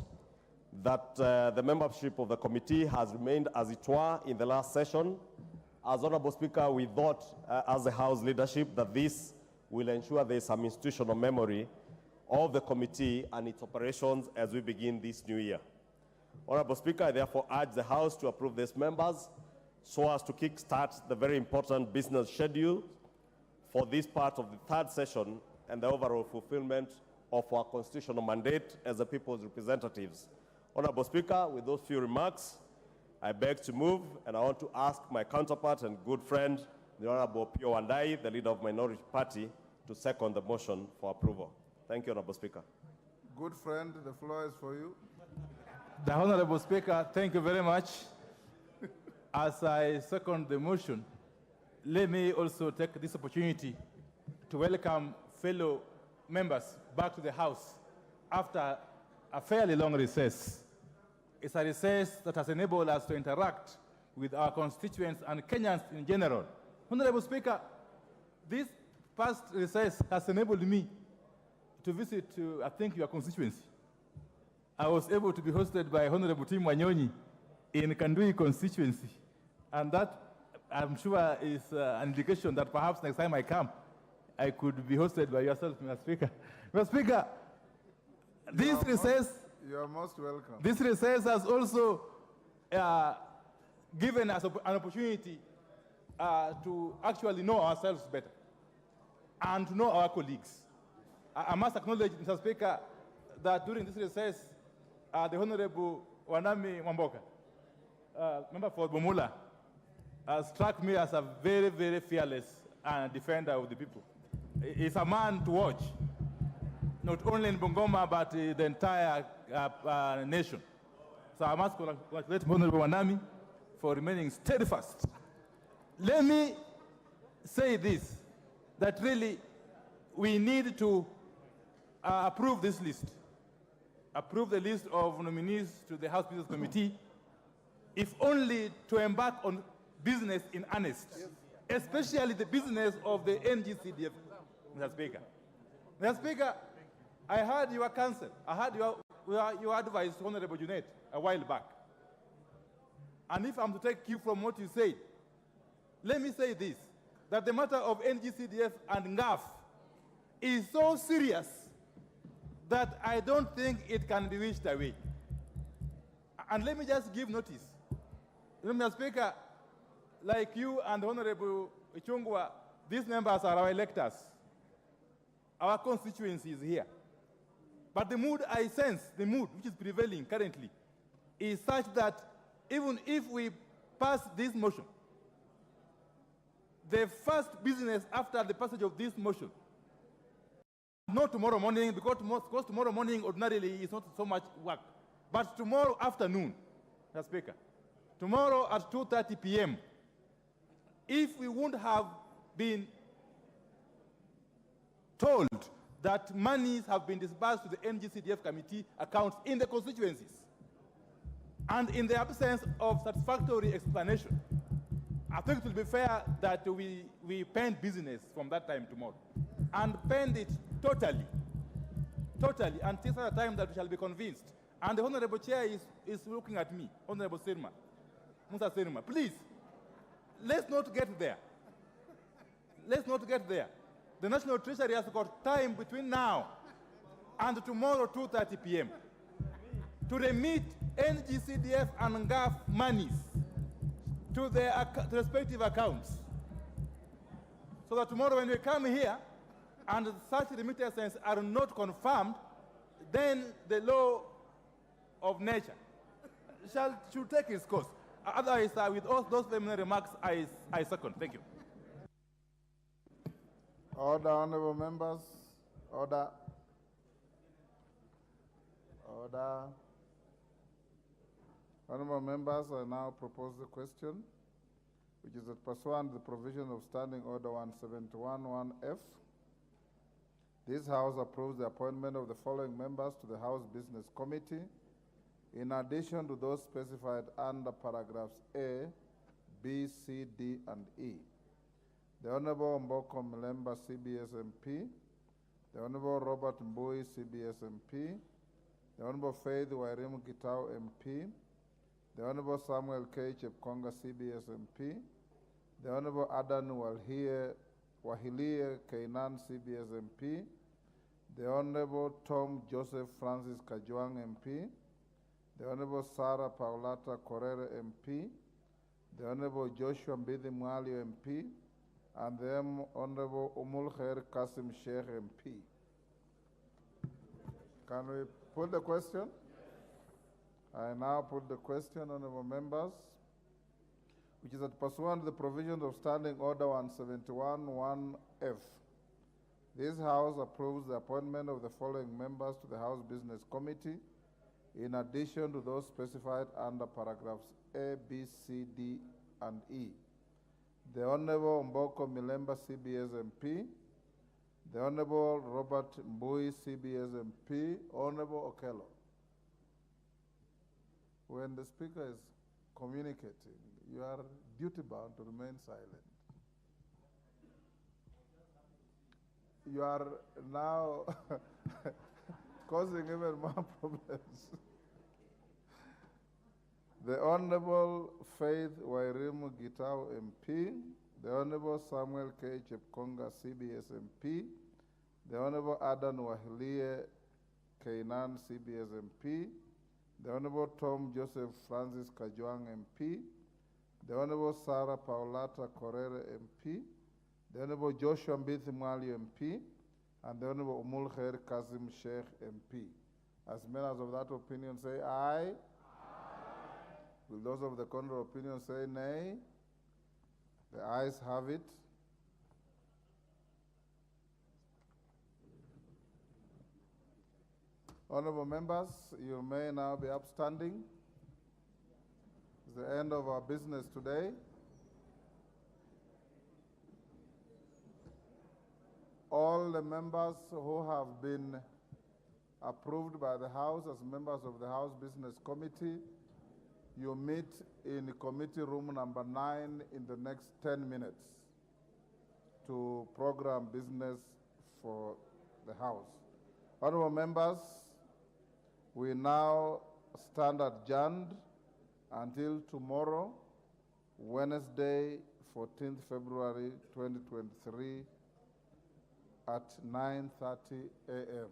that the membership of the committee has remained as it were in the last session. As Honorable Speaker, we thought as the House leadership that this will ensure there is some institutional memory of the committee and its operations as we begin this new year. Honorable Speaker, I therefore urge the House to approve these members so as to kickstart the very important business schedule for this part of the 3rd session and the overall fulfillment of our constitutional mandate as the people's representatives. Honorable Speaker, with those few remarks, I beg to move, and I want to ask my counterpart and good friend, the Honorable Pio Wandai, the leader of Minority Party, to second the motion for approval. Thank you, Honorable Speaker.
Good friend, the floor is for you.
The Honorable Speaker, thank you very much. As I second the motion, let me also take this opportunity to welcome fellow members back to the House after a fairly long recess. It's a recess that has enabled us to interact with our constituents and Kenyans in general. Honorable Speaker, this past recess has enabled me to visit, I think, your constituency. I was able to be hosted by Honorable Tim Wanyonyi in Kandui constituency, and that, I'm sure, is an indication that perhaps next time I come, I could be hosted by yourself, Mr. Speaker. Mr. Speaker, this recess...
You are most welcome.
This recess has also given us an opportunity to actually know ourselves better and to know our colleagues. I must acknowledge, Mr. Speaker, that during this recess, the Honorable Wanami Mwamboka, member for Bomula, struck me as a very, very fearless defender of the people. He's a man to watch, not only in Bungoma, but the entire nation. So I must congratulate Honorable Wanami for remaining steadfast. Let me say this, that really we need to approve this list, approve the list of nominees to the House Business Committee, if only to embark on business in earnest, especially the business of the NGCDF, Mr. Speaker. Mr. Speaker, I heard your counsel, I heard your advice to Honorable Junet a while back. And if I'm to take cue from what you said, let me say this, that the matter of NGCDF and NGAF is so serious that I don't think it can be wished away. And let me just give notice. Mr. Speaker, like you and Honorable Ichungwa, these members are our electors. Our constituency is here. But the mood I sense, the mood which is prevailing currently, is such that even if we pass this motion, the first business after the passage of this motion, not tomorrow morning, because tomorrow morning ordinarily is not so much work, but tomorrow afternoon, Mr. Speaker, tomorrow at 2:30 p.m., if we wouldn't have been told that monies have been disbursed to the NGCDF committee accounts in the constituencies, and in the absence of satisfactory explanation, I think it will be fair that we pend business from that time tomorrow, and pend it totally, until such a time that we shall be convinced. And the Honorable Chair is looking at me, Honorable Sirma, Musa Sirma, please, let's not get there. Let's not get there. The National Treasury has got time between now and tomorrow 2:30 p.m. to remit NGCDF and NGAF monies to their respective accounts, so that tomorrow when we come here and such remittances are not confirmed, then the law of nature should take its course. Otherwise, with all those preliminary remarks, I second. Thank you.
Order, honorable members. Order. Order. Honorable members, I now propose the question, which is that pursuant to the provision of Standing Order 171(1)F, this House approves the appointment of the following members to the House Business Committee, in addition to those specified under paragraphs A, B, C, D, and E. The Honorable Mboko Mlemba, CBS MP, the Honorable Robert Mbui, CBS MP, the Honorable Faith Wairimu Gitau MP, the Honorable Samuel K. Chepkonga, CBS MP, the Honorable Adan Wahilie Kainan, CBS MP, the Honorable Tom Joseph Francis Kajwang MP, the Honorable Sarah Paulata Korere MP, the Honorable Joshua Mbidi Mwalio MP, and the Honorable Umulkhair Kasim Sheikh MP. Can we put the question? I now put the question, honorable members, which is that pursuant to the provisions of Standing Order 171(1)F, this House approves the appointment of the following members to the House Business Committee, in addition to those specified under paragraphs A, B, C, D, and E. The Honorable Mboko Milemba, CBS MP, the Honorable Robert Mbui, CBS MP, Honorable Okello. When the Speaker is communicating. You are duty-bound to remain silent. You are now causing even more problems. The Honorable Faith Wairimu Gitau MP, the Honorable Samuel K. Chepkonga CBS MP, the Honorable Adan Wahilie Kainan CBS MP, the Honorable Tom Joseph Francis Kajwang MP, the Honorable Sarah Paulata Correre MP, the Honorable Joshua Mbithi Mwali MP, and the Honorable Umul Khair Kazim Sheikh MP. As members of that opinion say aye. Will those of the contrary opinion say nay? The ayes have it. Honorable members, you may now be upstanding. It's the end of our business today. All the members who have been approved by the House as members of the House Business Committee, you meet in committee room number 9 in the next 10 minutes to program business for the House. Honorable members, we now stand adjourned until tomorrow, Wednesday, 14th February 2023 at 9:30 a.m.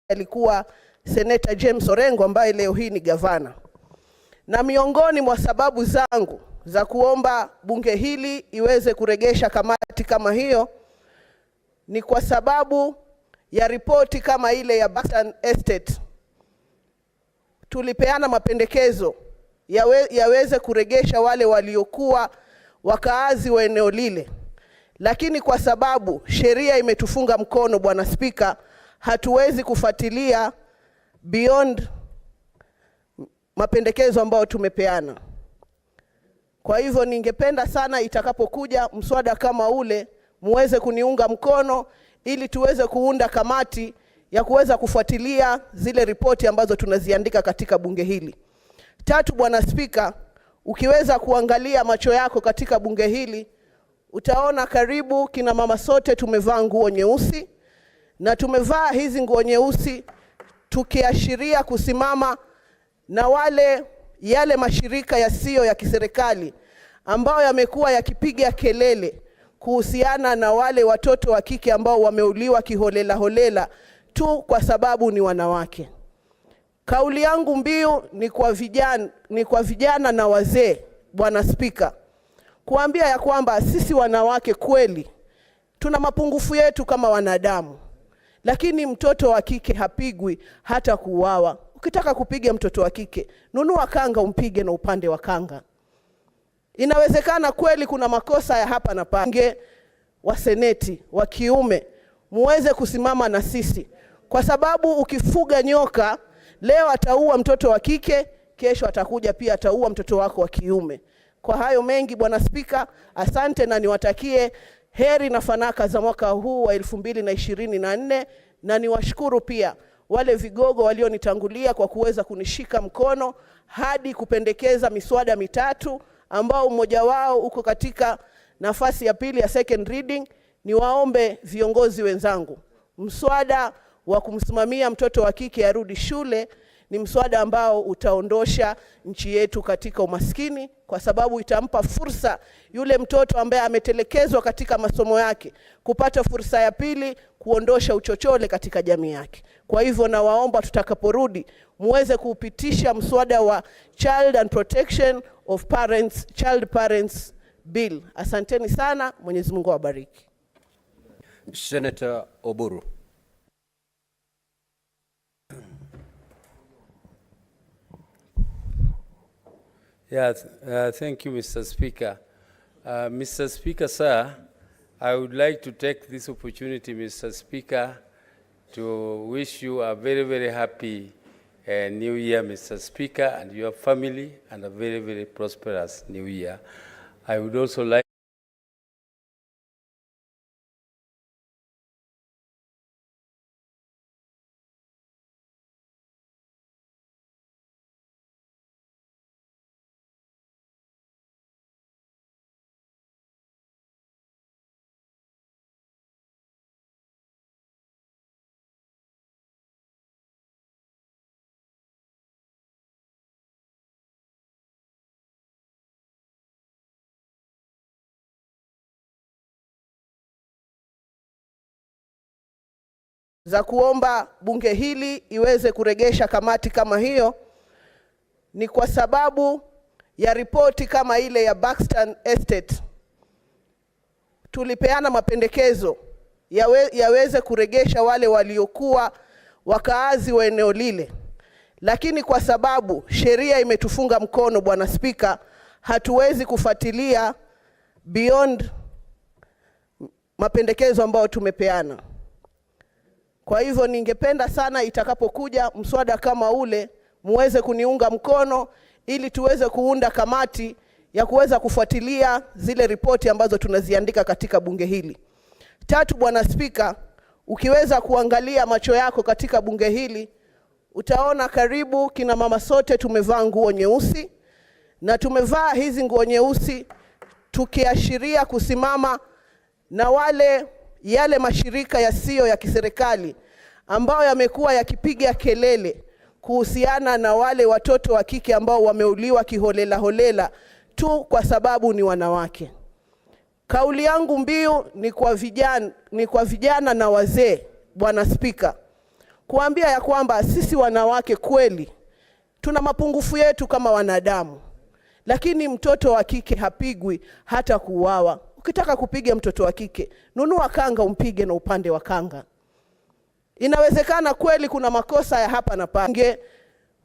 alikuwa Seneta James Orengo ambaye leo hii ni gavana. Na miongoni mwa sababu zangu za kuomba bunge hili iweze kuregesha kamati kama hiyo ni kwa sababu ya ripoti kama ile ya Buxton Estate. Tulipeana mapendekezo yaweze kuregesha wale waliokuwa wakaazi wa eneo lile. Lakini kwa sababu sheria imetufunga mkono, Bwana Spika, hatuwezi kufuatilia beyond mapendekezo ambayo tumepeana. Kwa hivyo ningependa sana itakapokuja mswada kama ule muweze kuniunga mkono ili tuweze kuunda kamati ya kuweza kufuatilia zile ripoti ambazo tunaziandika katika bunge hili. Tatu, Bwana Spika, ukiweza kuangalia macho yako katika bunge hili, utaona karibu kina mama sote tumevaa nguo nyeusi, na tumevaa hizi nguo nyeusi tukiashiria kusimama na yale mashirika yasiyo ya kiserikali ambayo yamekuwa yakipiga kelele kuhusiana na wale watoto wa kike ambao wameuliwa kiholela holela tu kwa sababu ni wanawake. Kauli yangu mbiu ni kwa vijana na wazee, Bwana Spika, kuambia ya kwamba sisi wanawake kweli tuna mapungufu yetu kama wanadamu, lakini mtoto wa kike hapigwi hata kuuawa. Ukitaka kupiga mtoto wa kike, nunua kanga umpige na upande wa kanga. Inawezekana kweli kuna makosa ya hapa na pale. Wa seneti wa kiume muweze kusimama na sisi, kwa sababu ukifuga nyoka leo ataua mtoto wa kike, kesho atakuja pia ataua mtoto wako wa kiume. Kwa hayo mengi, Bwana Spika, asante na niwatakie heri na fanaka za mwaka huu wa 2024, na niwashukuru pia wale vigogo walionitangulia kwa kuweza kunishika mkono hadi kupendekeza miswada mitatu ambao mmoja wao uko katika nafasi ya pili ya second reading. Niwaombe viongozi wenzangu, mswada wa kumsimamia mtoto wa kike arudi shule ni mswada ambao utaondosha nchi yetu katika umaskini, kwa sababu itampa fursa yule mtoto ambaye ametelekezwa katika masomo yake kupata fursa ya pili, kuondosha uchochole katika jamii yake. Kwa hivyo nawaomba tutakaporudi muweze kupitisha mswada wa Child and Protection of Parents, Child Parents Bill. Asanteni sana, Mwenyezi Mungu awabariki.
Senator Oburu.
Thank you, Mr. Speaker. Mr. Speaker, sir, I would like to take this opportunity, Mr. Speaker, to wish you a very, very happy New Year, Mr. Speaker, and your family, and a very, very prosperous New Year. I would also like
za kuomba bunge hili iweze kuregesha kamati kama hiyo ni kwa sababu ya ripoti kama ile ya Buxton Estate. Tulipeana mapendekezo yaweze kuregesha wale waliokuwa wakaazi wa eneo lile. Lakini kwa sababu sheria imetufunga mkono, Bwana Spika, hatuwezi kufuatilia beyond mapendekezo ambayo tumepeana. Kwa hivyo ningependa sana itakapokuja mswada kama ule muweze kuniunga mkono ili tuweze kuunda kamati ya kuweza kufuatilia zile ripoti ambazo tunaziandika katika bunge hili. Tatu, Bwana Spika, ukiweza kuangalia macho yako katika bunge hili, utaona karibu kina mama sote tumevaa nguo nyeusi, na tumevaa hizi nguo nyeusi tukiashiria kusimama na yale mashirika yasiyo ya kiserikali ambao yamekuwa yakipiga kelele kuhusiana na wale watoto wa kike ambao wameuliwa kiholela holela tu kwa sababu ni wanawake. Kauli yangu mbiu ni kwa vijana na wazee, Bwana Spika, kuambia ya kwamba sisi wanawake kweli tuna mapungufu yetu kama wanadamu, lakini mtoto wa kike hapigwi hata kuuawa. Ukitaka kupiga mtoto wa kike, nunua kanga umpige na upande wa kanga. Inawezekana kweli kuna makosa ya hapa na pale.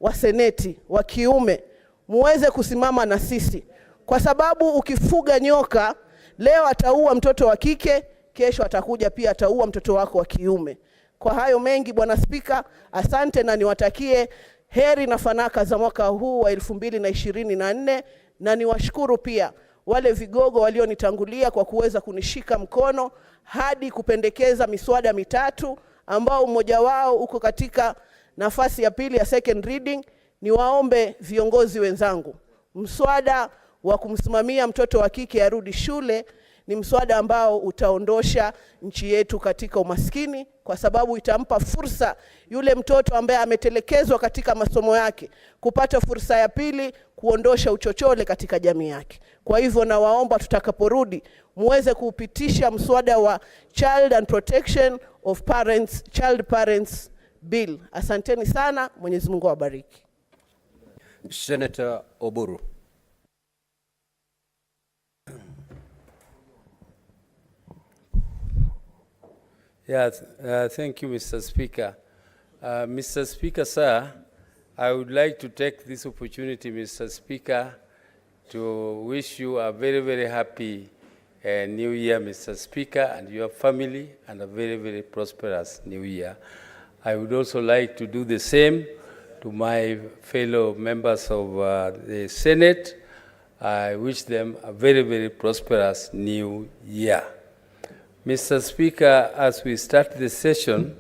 Wa seneti wa kiume muweze kusimama na sisi, kwa sababu ukifuga nyoka leo ataua mtoto wa kike, kesho atakuja pia ataua mtoto wako wa kiume. Kwa hayo mengi, Bwana Spika, asante na niwatakie heri na fanaka za mwaka huu wa 2024, na niwashukuru pia wale vigogo walionitangulia kwa kuweza kunishika mkono hadi kupendekeza miswada mitatu ambao mmoja wao uko katika nafasi ya pili ya second reading. Niwaombe viongozi wenzangu, mswada wa kumsimamia mtoto wa kike arudi shule ni mswada ambao utaondosha nchi yetu katika umaskini, kwa sababu itampa fursa yule mtoto ambaye ametelekezwa katika masomo yake kupata fursa ya pili, kuondosha uchochole katika jamii yake. Kwa hivyo nawaomba tutakaporudi muweze kupitisha mswada wa Child and Protection of Parents, Child Parents Bill. Asanteni sana, Mwenyezi Mungu awabariki.
Senator Oburu.
Yes, thank you, Mr. Speaker. Mr. Speaker, sir, I would like to take this opportunity, Mr. Speaker, to wish you a very, very happy New Year, Mr. Speaker, and your family, and a very, very prosperous New Year. I would also like to do the same to my fellow members of the Senate. I wish them a very, very prosperous New Year. Mr. Speaker, as we start the session,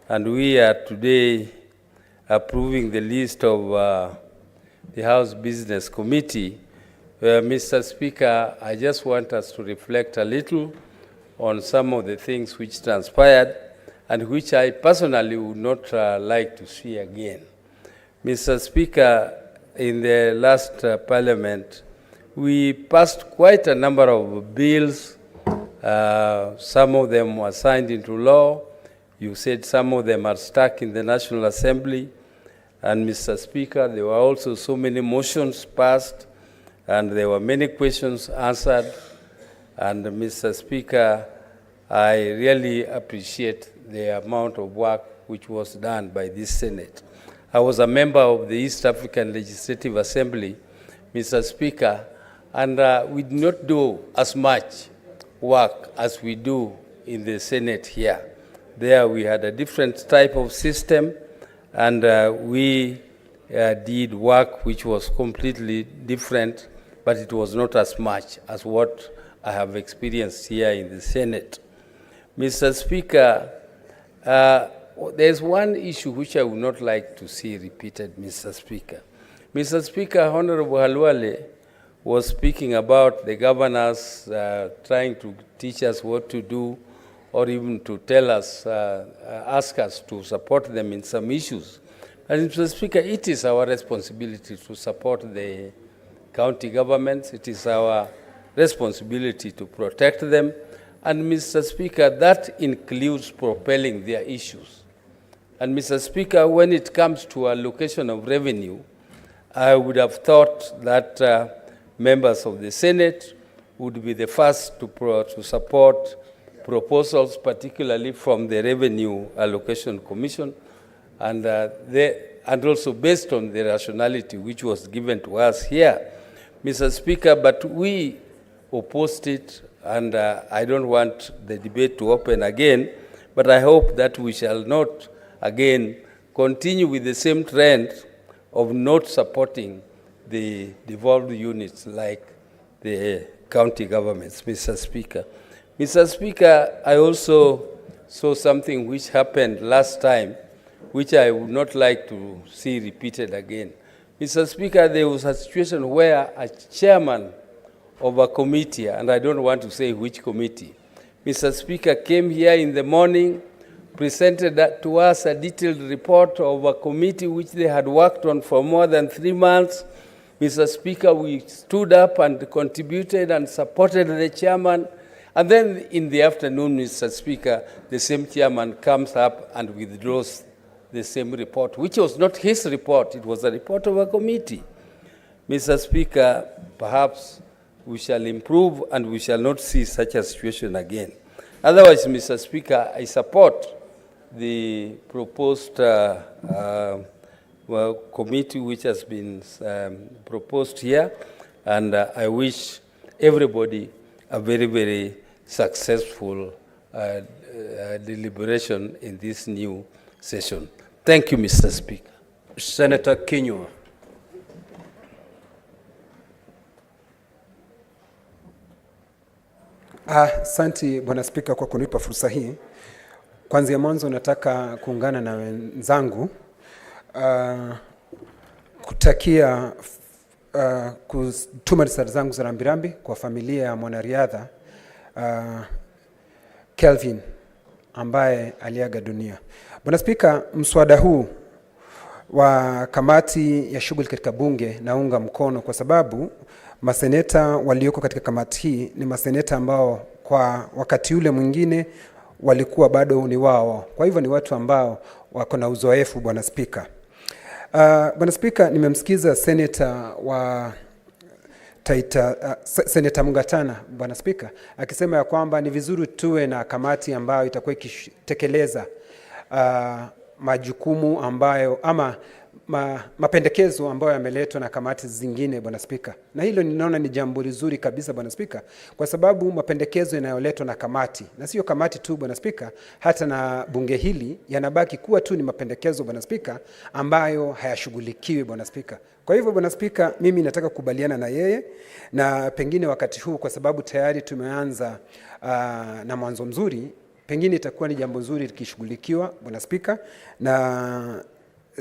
and we are today approving the list of the House Business Committee, Mr. Speaker, I just want us to reflect a little on some of the things which transpired and which I personally would not like to see again. Mr. Speaker, in the last Parliament, we passed quite a number of bills. Some of them were signed into law. You said some of them are stuck in the National Assembly. And Mr. Speaker, there were also so many motions passed, and there were many questions answered. And Mr. Speaker, I really appreciate the amount of work which was done by this Senate. I was a member of the East African Legislative Assembly, Mr. Speaker, and we did not do as much work as we do in the Senate here. There we had a different type of system, and we did work which was completely different, but it was not as much as what I have experienced here in the Senate. Mr. Speaker, there's one issue which I would not like to see repeated, Mr. Speaker. Mr. Speaker, Honorable Halwale was speaking about the governors trying to teach us what to do, or even to tell us, ask us to support them in some issues. And Mr. Speaker, it is our responsibility to support the county governments. It is our responsibility to protect them. And Mr. Speaker, that includes propelling their issues. And Mr. Speaker, when it comes to allocation of revenue, I would have thought that members of the Senate would be the first to support proposals, particularly from the Revenue Allocation Commission, and also based on the rationality which was given to us here, Mr. Speaker, but we opposed it, and I don't want the debate to open again, but I hope that we shall not again continue with the same trend of not supporting the devolved units like the county governments, Mr. Speaker. Mr. Speaker, I also saw something which happened last time, which I would not like to see repeated again. Mr. Speaker, there was a situation where a chairman of a committee, and I don't want to say which committee, Mr. Speaker, came here in the morning, presented to us a detailed report of a committee which they had worked on for more than 3 months. Mr. Speaker, we stood up and contributed and supported the chairman. And then in the afternoon, Mr. Speaker, the same chairman comes up and withdraws the same report, which was not his report, it was a report of a committee. Mr. Speaker, perhaps we shall improve and we shall not see such a situation again. Otherwise, Mr. Speaker, I support the proposed committee which has been proposed here, and I wish everybody a very, very successful deliberation in this new session. Thank you, Mr. Speaker.
Senator Kinyua.
Asante Bwana Spika kwa kunipa fursa hii. Kwanza mwanzo nataka kuungana na wenzangu kutakia kutuma risala zangu za rambirambi kwa familia ya mwanariadha Kelvin ambaye aliaga dunia. Bwana Spika, mswada huu wa kamati ya shughuli katika bunge naunga mkono kwa sababu maseneta walioko katika kamati hii ni maseneta ambao kwa wakati ule mwingine walikuwa bado ni wao. Kwa hivyo ni watu ambao wako na uzoefu, Bwana Spika. Bwana Spika, nimemsikiza seneta wa Taita, Seneta Mungatana, Bwana Spika, akisema ya kwamba ni vizuri tuwe na kamati ambayo itakuwa ikitekeleza majukumu ambayo ama mapendekezo ambayo yameletwa na kamati zingine, Bwana Spika. Na hilo ninaona ni jambo zuri kabisa, Bwana Spika, kwa sababu mapendekezo yanayoletwa na kamati, na sio kamati tu, Bwana Spika, hata na bunge hili yanabaki kuwa tu ni mapendekezo, Bwana Spika, ambayo hayashughulikiwi, Bwana Spika. Kwa hivyo, Bwana Spika, mimi nataka kukubaliana na yeye, na pengine wakati huu kwa sababu tayari tumeanza na mwanzo mzuri, pengine itakuwa ni jambo zuri likishughulikiwa, Bwana Spika, na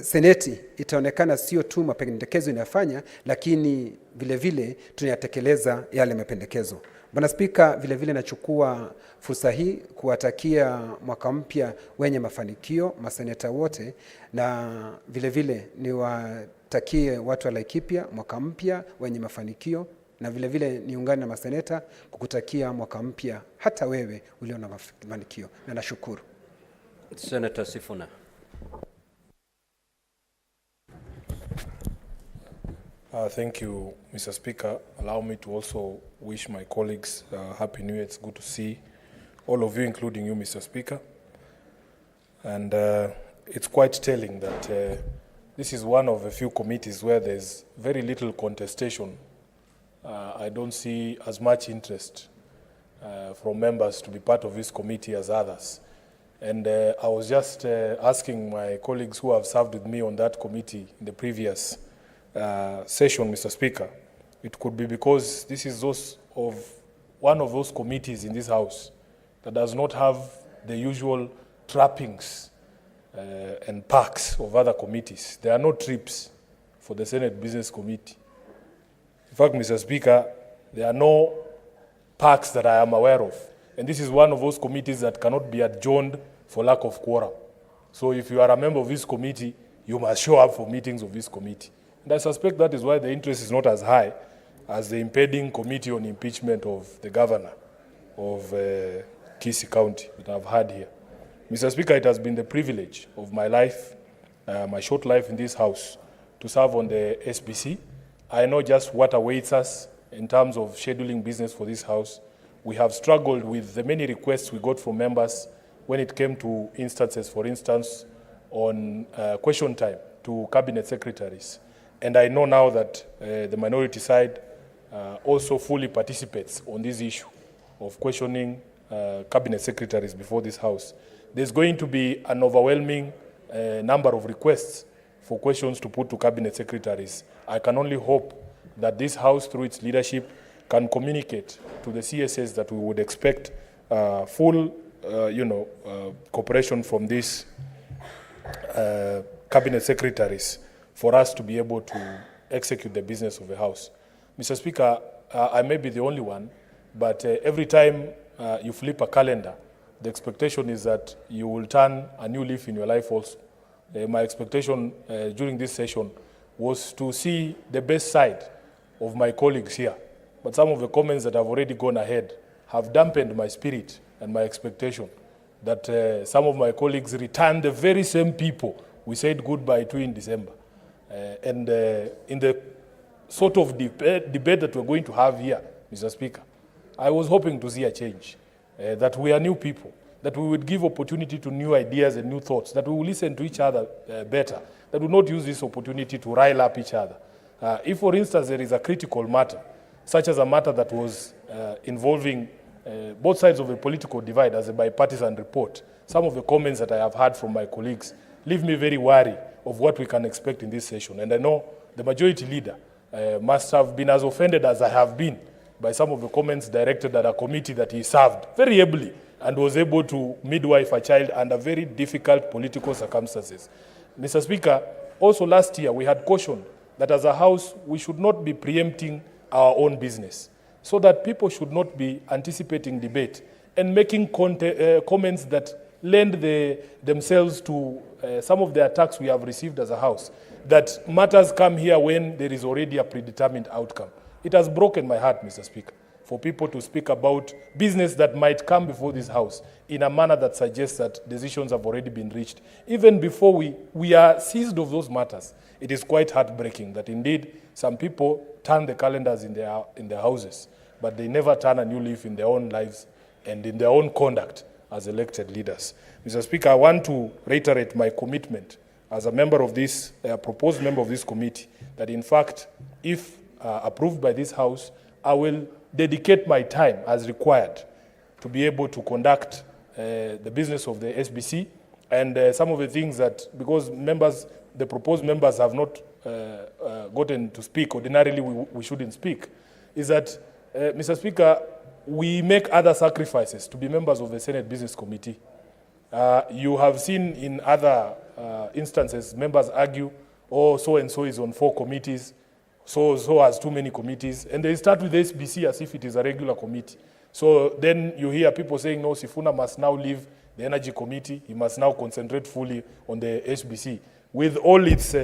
Seneti itaonekana sio tu mapendekezo inafanya, lakini vile vile tunayatekeleza yale mapendekezo. Bwana Spika, vile vile nachukua fursa hii kuwatakia mwaka mpya wenye mafanikio maseneta wote, na vile vile niwatakie watu wa Laikipia mwaka mpya wenye mafanikio, na vile vile niungane na maseneta kukutakia mwaka mpya hata wewe ulio na mafanikio, na nashukuru.
Senator Sifuna.
Thank you, Mr. Speaker. Allow me to also wish my colleagues Happy New Year. It's good to see all of you, including you, Mr. Speaker. And it's quite telling that this is one of a few committees where there's very little contestation. I don't see as much interest from members to be part of this committee as others. And I was just asking my colleagues who have served with me on that committee in the previous session, Mr. Speaker, it could be because this is one of those committees in this House that does not have the usual trappings and perks of other committees. There are no trips for the Senate Business Committee. In fact, Mr. Speaker, there are no perks that I am aware of. And this is one of those committees that cannot be adjourned for lack of quorum. So if you are a member of this committee, you must show up for meetings of this committee. And I suspect that is why the interest is not as high as the impending committee on impeachment of the governor of Kisii County that I've had here. Mr. Speaker, it has been the privilege of my life, my short life in this House, to serve on the SBC. I know just what awaits us in terms of scheduling business for this House. We have struggled with the many requests we got from members when it came to instances, for instance, on question time to cabinet secretaries. And I know now that the minority side also fully participates on this issue of questioning cabinet secretaries before this House. There's going to be an overwhelming number of requests for questions to put to cabinet secretaries. I can only hope that this House, through its leadership, can communicate to the CSS that we would expect full, cooperation from these cabinet secretaries for us to be able to execute the business of the House. Mr. Speaker, I may be the only one, but every time you flip a calendar, the expectation is that you will turn a new leaf in your life also. My expectation during this session was to see the best side of my colleagues here. But some of the comments that have already gone ahead have dampened my spirit and my expectation that some of my colleagues return the very same people we said goodbye to in December. In the sort of debate that we're going to have here, Mr. Speaker, I was hoping to see a change, that we are new people, that we would give opportunity to new ideas and new thoughts, that we will listen to each other better, that we will not use this opportunity to rile up each other. If, for instance, there is a critical matter, such as a matter that was involving both sides of a political divide as a bipartisan report, some of the comments that I have heard from my colleagues leave me very wary of what we can expect in this session. And I know the majority leader must have been as offended as I have been by some of the comments directed at a committee that he served very ably and was able to midwife a child under very difficult political circumstances. Mr. Speaker, also last year we had cautioned that as a House we should not be preempting our own business, so that people should not be anticipating debate and making comments that lend themselves to some of the attacks we have received as a House, that matters come here when there is already a predetermined outcome. It has broken my heart, Mr. Speaker, for people to speak about business that might come before this House in a manner that suggests that decisions have already been reached. Even before we are seized of those matters, it is quite heartbreaking that indeed some people turn the calendars in their houses, but they never turn a new leaf in their own lives and in their own conduct as elected leaders. Mr. Speaker, I want to reiterate my commitment as a member of this, proposed member of this committee, that in fact, if approved by this House, I will dedicate my time as required to be able to conduct the business of the SBC, and some of the things that, because members, the proposed members have not gotten to speak, ordinarily we shouldn't speak, is that, Mr. Speaker, we make other sacrifices to be members of the Senate Business Committee. You have seen in other instances, members argue, oh, so-and-so is on 4 committees, so has too many committees, and they start with the SBC as if it is a regular committee. So then you hear people saying, no, Sifuna must now leave the Energy Committee, he must now concentrate fully on the SBC, with all its,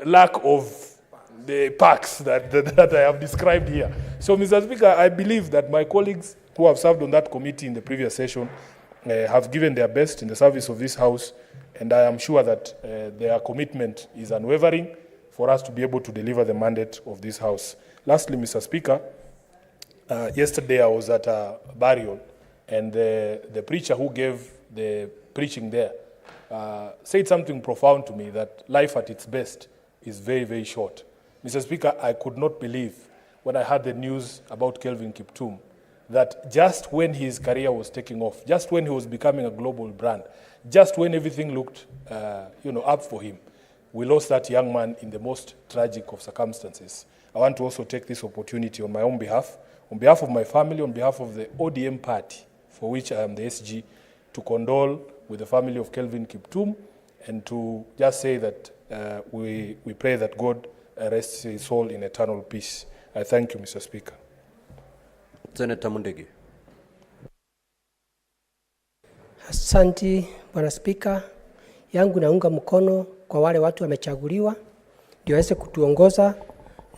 lack of the perks that I have described here. So, Mr. Speaker, I believe that my colleagues who have served on that committee in the previous session have given their best in the service of this House, and I am sure that their commitment is unwavering for us to be able to deliver the mandate of this House. Lastly, Mr. Speaker, yesterday I was at a burial, and the preacher who gave the preaching there said something profound to me, that life at its best is very, very short. Mr. Speaker, I could not believe when I heard the news about Kelvin Kiptum that just when his career was taking off, just when he was becoming a global brand, just when everything looked up for him, we lost that young man in the most tragic of circumstances. I want to also take this opportunity on my own behalf of my family, on behalf of the ODM party, for which I am the SG, to condole with the family of Kelvin Kiptum, and to just say that we pray that God rests his soul in eternal peace. I thank you, Mr. Speaker.
Senator Mundegi.
Asante, Bwana Spika. Yangu naunga mkono kwa wale watu wamechaguliwa ndio waweze kutuongoza,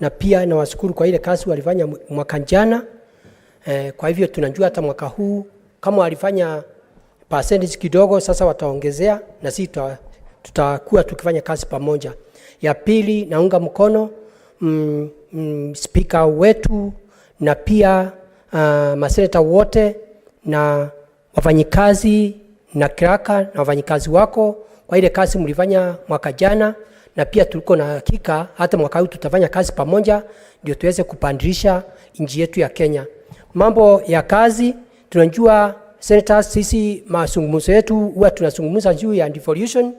na pia nawashukuru kwa ile kazi walifanya mwaka jana. Kwa hivyo tunajua hata mwaka huu kama walifanya percentage kidogo, sasa wataongezea na sisi tutakuwa tukifanya kazi pamoja. Ya pili, naunga mkono spika wetu na pia maseneta wote na wafanyikazi na kiraka na wafanyikazi wako kwa ile kazi mlifanya mwaka jana, na pia tuliko na hakika hata mwaka huu tutafanya kazi pamoja ndio tuweze kupandilisha nchi yetu ya Kenya. Mambo ya kazi, tunajua senators, sisi mazungumzo yetu huwa tunazungumza juu ya devolution,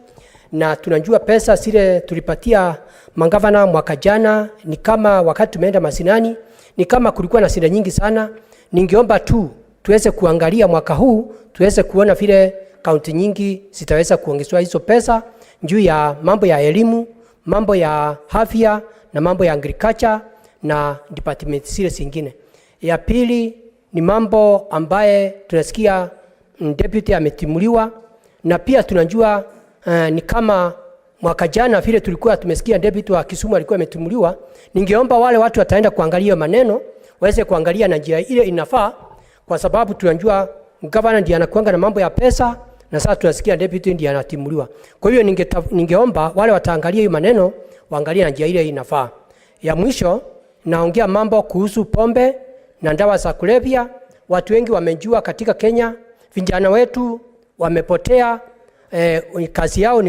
na tunajua pesa zile tulipatia mangavana mwaka jana ni kama wakati tumeenda masinani ni kama kulikuwa na shida nyingi sana. Ningeomba tu tuweze kuangalia mwaka huu, tuweze kuona vile kaunti nyingi zitaweza kuongezwa hizo pesa juu ya mambo ya elimu, mambo ya afya na mambo ya agriculture na department zile zingine. Ya pili ni mambo ambaye tunasikia deputy ametimuliwa, na pia tunajua ni kama mwaka jana vile tulikuwa tumesikia deputy wa Kisumu alikuwa ametimuliwa. Ningeomba wale watu wataenda kuangalia maneno waweze kuangalia na njia ile inafaa, kwa sababu tunajua governor ndiye anakuanga na mambo ya pesa, na sasa tunasikia deputy ndiye anatimuliwa. Kwa hiyo ningeomba wale wataangalia hiyo maneno waangalie na njia ile inafaa. Ya mwisho naongea mambo kuhusu pombe na dawa za kulevya. Watu wengi wamejua katika Kenya, vijana wetu wamepotea, kazi yao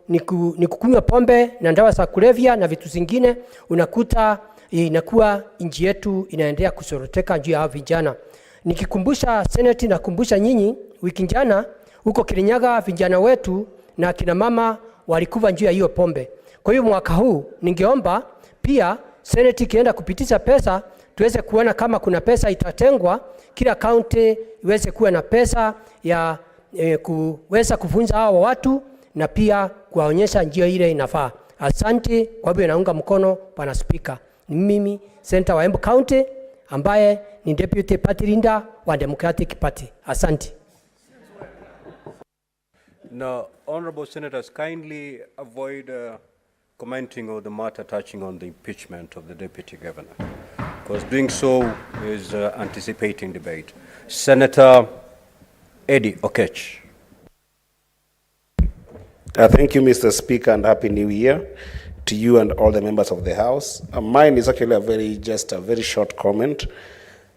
ni kukunywa pombe na dawa za kulevya na vitu zingine. Unakuta inakuwa nchi yetu inaendelea kusoroteka juu ya hao vijana. Nikikumbusha Senate, nakumbusha nyinyi, wiki jana huko Kirinyaga vijana wetu na kina mama walikufa juu ya hiyo pombe. Kwa hiyo mwaka huu ningeomba pia Senate ikienda kupitisha pesa, tuweze kuona kama kuna pesa itatengwa, kila county iweze kuwa na pesa ya kuweza kufunza hao watu na pia kuwaonyesha njia ile inafaa. Asante. Kwa hivyo naunga mkono Bwana Speaker. Ni mimi Senator wa Embu County ambaye ni Deputy Party Leader wa Democratic Party. Asante.
Now, honorable senators, kindly avoid commenting on the matter touching on the impeachment of the deputy governor, because doing so is anticipating debate. Senator Eddie Okech.
Thank you, Mr. Speaker, and Happy New Year to you and all the members of the House. Mine is actually a very short comment.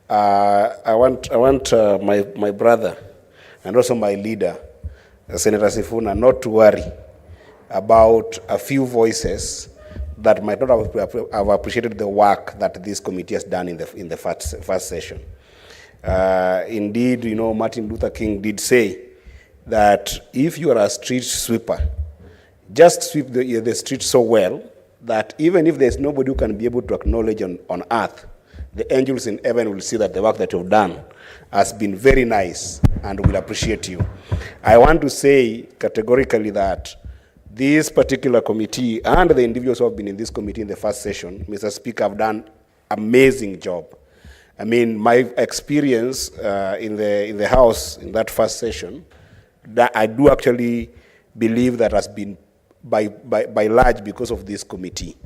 I want my brother and also my leader, Senator Sifuna, not to worry about a few voices that might not have appreciated the work that this committee has done in the first session. Indeed, Martin Luther King did say that if you are a street sweeper, just sweep the street so well that even if there's nobody who can be able to acknowledge on earth, the angels in heaven will see that the work that you've done has been very nice and will appreciate you. I want to say categorically that this particular committee and the individuals who have been in this committee in the first session, Mr. Speaker, have done amazing job. I mean, my experience in the House in that first session, that I do actually believe that has been by large because of this committee.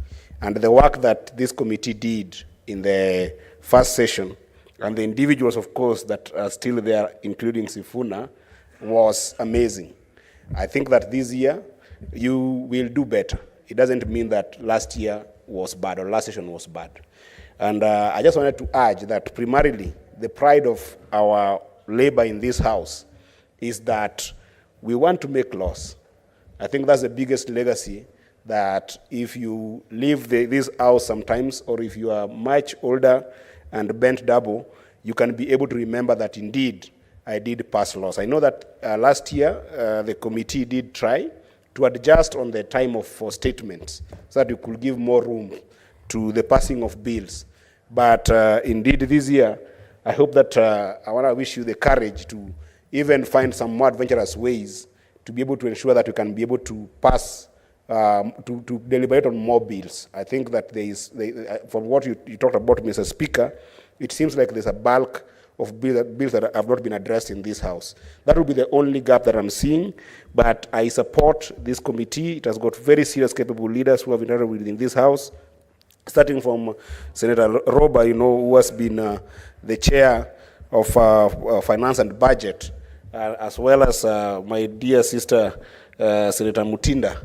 And the work that this committee did in the first session, and the individuals, of course, that are still there, including Sifuna, was amazing. I think that this year, you will do better. It doesn't mean that last year was bad or last session was bad. And I just wanted to urge that primarily the pride of our labor in this House is that we want to make laws. I think that's the biggest legacy, that if you leave this House sometimes, or if you are much older and bent double, you can be able to remember that indeed I did pass laws. I know that last year the committee did try to adjust on the time for statements so that you could give more room to the passing of bills. But indeed this year, I hope that I want to wish you the courage to even find some more adventurous ways to be able to ensure that you can be able to pass, to deliberate on more bills. I think that from what you talked about, Mr. Speaker, it seems like there's a bulk of bills that have not been addressed in this House. That will be the only gap that I'm seeing, but I support this committee. It has got very serious, capable leaders who have been involved within this House, starting from Senator Roba, who has been the chair of Finance and Budget, as well as my dear sister, Senator Mutinda,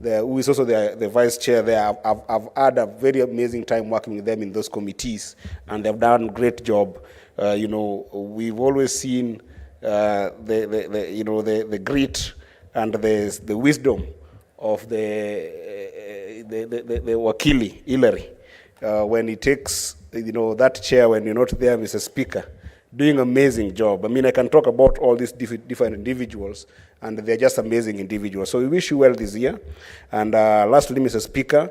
who is also the vice chair there. I've had a very amazing time working with them in those committees, and they've done a great job. We've always seen the grit and the wisdom of the Wakili, Hillary, when he takes, that chair when you're not there, Mr. Speaker, doing amazing job. I mean, I can talk about all these different individuals, and they're just amazing individuals. So we wish you well this year. And lastly, Mr. Speaker,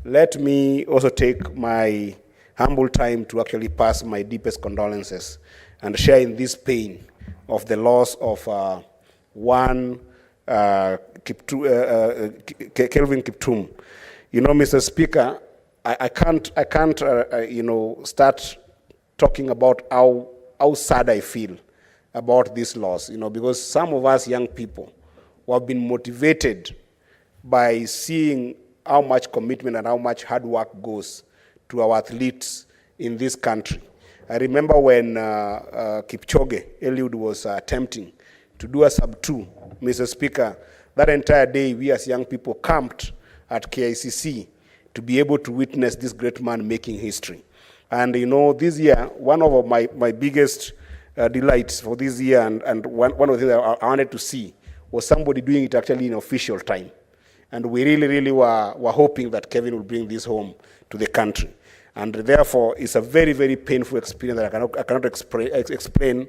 let me also take my humble time to actually pass my deepest condolences and share in this pain of the loss of one Kelvin Kiptum. Mr. Speaker, I can't start talking about how sad I feel about this loss, because some of us young people who have been motivated by seeing how much commitment and how much hard work goes to our athletes in this country. I remember when Kipchoge, Eliud, was attempting to do a sub 2, Mr. Speaker. That entire day, we as young people camped at KICC to be able to witness this great man making history. And you know, this year, one of my biggest delights for this year, and one of the things I wanted to see was somebody doing it actually in official time. And we really were hoping that Kevin will bring this home to the country. And therefore, it's a very, very painful experience that I cannot explain,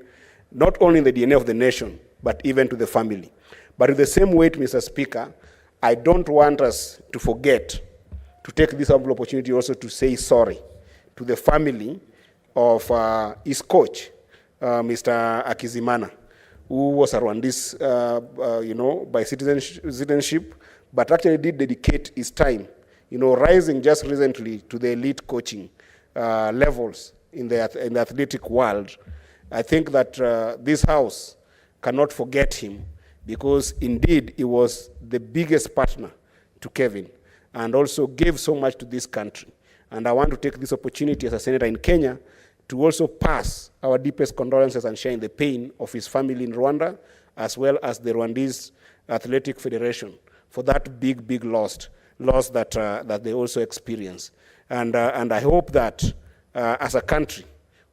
not only in the DNA of the nation, but even to the family. But in the same weight, Mr. Speaker, I don't want us to forget to take this humble opportunity also to say sorry to the family of his coach, Mr. Akizimana, who was a Rwandese, by citizenship, but actually did dedicate his time, rising just recently to the elite coaching levels in the athletic world. I think that this house cannot forget him, because indeed he was the biggest partner to Kevin and also gave so much to this country. And I want to take this opportunity as a senator in Kenya to also pass our deepest condolences and share in the pain of his family in Rwanda, as well as the Rwandese Athletic Federation, for that big loss that they also experience. And I hope that as a country,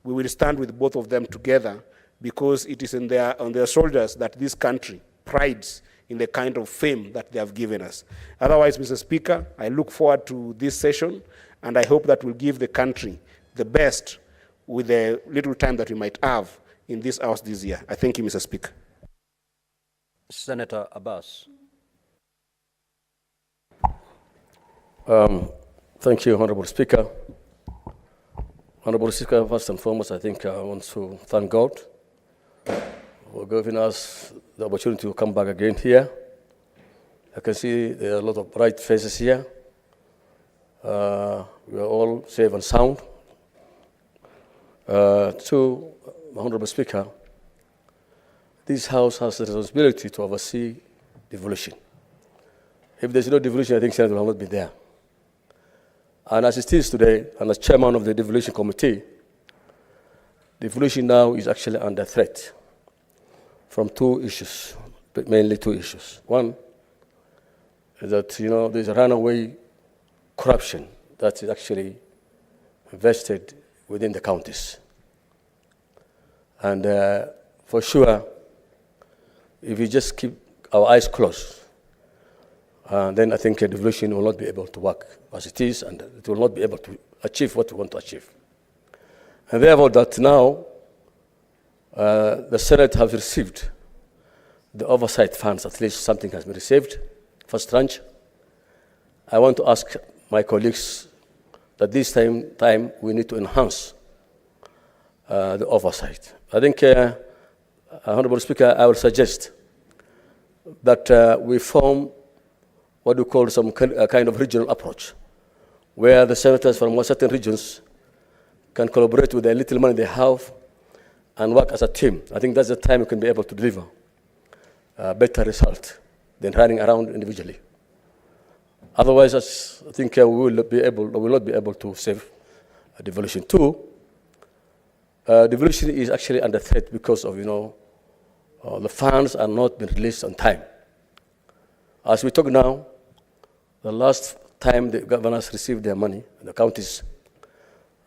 we will stand with both of them together, because it is on their shoulders that this country prides in the kind of fame that they have given us. Otherwise, Mr. Speaker, I look forward to this session, and I hope that we'll give the country the best with the little time that we might have in this house this year. I thank you, Mr. Speaker.
Senator Abbas.
Thank you, Honorable Speaker. Honorable Speaker, first and foremost, I think I want to thank God for giving us the opportunity to come back again here. I can see there are a lot of bright faces here. We are all safe and sound. To Honorable Speaker, this House has the responsibility to oversee devolution. If there's no devolution, I think Senate will not be there. And as it is today, and as chairman of the devolution committee, devolution now is actually under threat from two issues, but mainly two issues. One is that, there's a runaway corruption that is actually invested within the counties. And for sure, if we just keep our eyes closed, then I think devolution will not be able to work as it is, and it will not be able to achieve what we want to achieve. And therefore, that now the Senate has received the oversight funds, at least something has been received, first tranche. I want to ask my colleagues that this time we need to enhance the oversight. I think, Honorable Speaker, I would suggest that we form what we call some kind of regional approach, where the senators from certain regions can collaborate with the little money they have and work as a team. I think that's the time we can be able to deliver a better result than running around individually. Otherwise, I think we will not be able to save devolution. Two, devolution is actually under threat because of, the funds are not being released on time. As we talk now, the last time the governors received their money, the counties,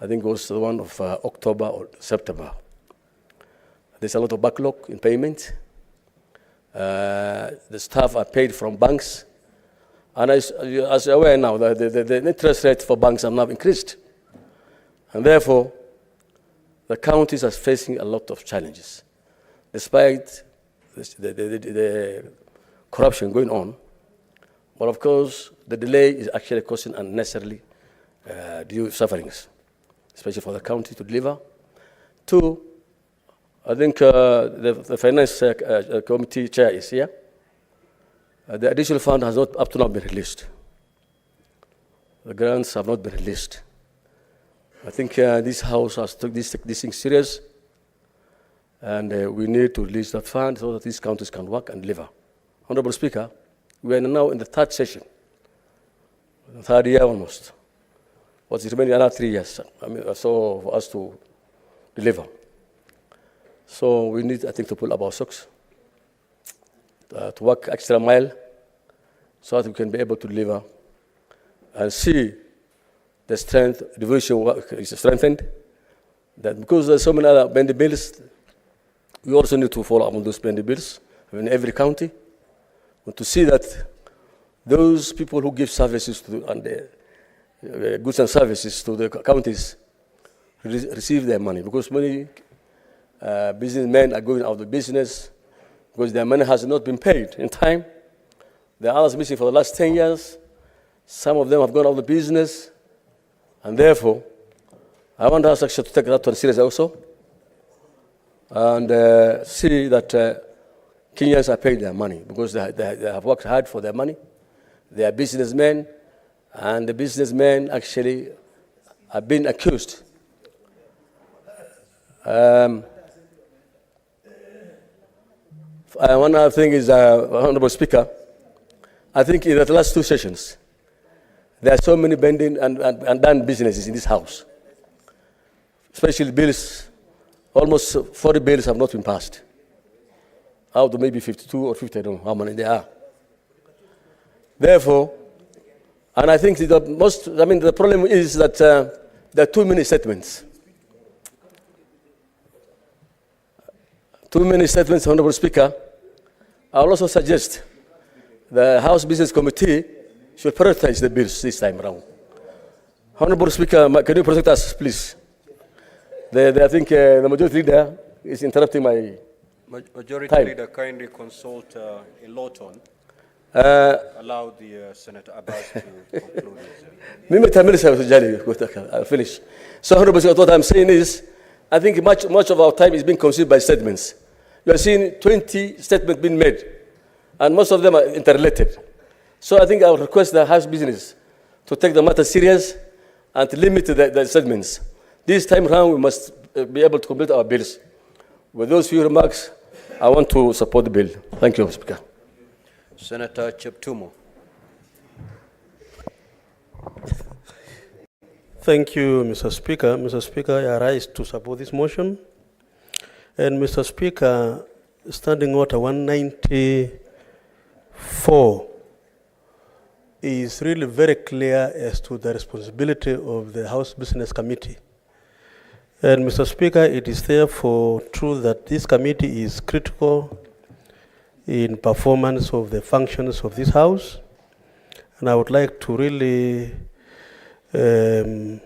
I think it was the one of October or September. There's a lot of backlog in payment. The staff are paid from banks. And as you're aware now, the interest rate for banks have now increased. And therefore, the counties are facing a lot of challenges. Despite the corruption going on, but of course, the delay is actually causing unnecessarily due sufferings, especially for the county to deliver. Two, I think the finance committee chair is here. The additional fund has not up to now been released. The grants have not been released. I think this House has took this thing serious, and we need to release that fund so that these counties can work and deliver. Honorable Speaker, we are now in the third session, the third year almost. What's remaining another 3 years, so for us to deliver. So we need, I think, to pull up our socks to work extra mile so that we can be able to deliver and see the strength, devolution work is strengthened. That because there's so many other bendy bills, we also need to follow up on those bendy bills in every county, and to see that those people who give services to goods and services to the counties receive their money, because many businessmen are going out of business because their money has not been paid in time. There are others missing for the last 10 years. Some of them have gone out of business, and therefore, I want us actually to take that one serious also, and see that Kenyans are paid their money, because they have worked hard for their money. They are businessmen, and the businessmen actually have been accused. One other thing is, Honorable Speaker, I think in the last two sessions, there are so many bending and done businesses in this House. Especially bills, almost 40 bills have not been passed. Out of maybe 52 or 50, I don't know how many there are. Therefore, and I think the problem is that there are too many statements. Too many statements, Honorable Speaker. I will also suggest the House Business Committee should prioritize the bills this time around. Honorable Speaker, can you protect us, please? I think the majority leader is interrupting my
Majority
time.
Leader, kindly consult in Lawton. Allow the Senator Abbas to conclude.
I'll finish. So, Honorable Speaker, what I'm saying is, I think much of our time is being consumed by statements. You are seeing 20 statements being made, and most of them are interrelated. So I think I would request the House Business to take the matter serious and to limit the statements. This time around, we must be able to complete our bills. With those few remarks, I want to support the bill. Thank you, Mr. Speaker.
Senator Cheptumo.
Thank you, Mr. Speaker. Mr. Speaker, I rise to support this motion. And Mr. Speaker, Standing Order 194 is really very clear as to the responsibility of the House Business Committee. And Mr. Speaker, it is therefore true that this committee is critical in performance of the functions of this House. And I would like to really thank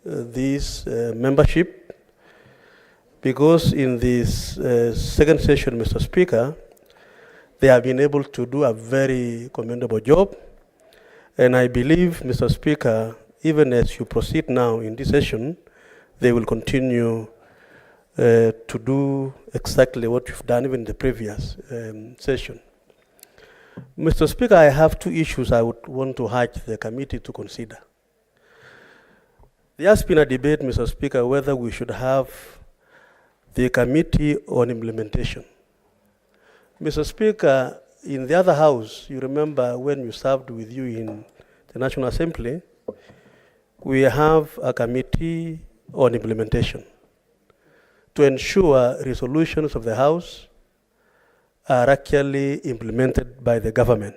this membership, because in this second session, Mr. Speaker, they have been able to do a very commendable job. And I believe, Mr. Speaker, even as you proceed now in this session, they will continue to do exactly what you've done even in the previous session. Mr. Speaker, I have two issues I would want to urge the committee to consider. There has been a debate, Mr. Speaker, whether we should have the Committee on Implementation. Mr. Speaker, in the other House, you remember when you served with you in the National Assembly, we have a Committee on Implementation to ensure resolutions of the House are actually implemented by the government.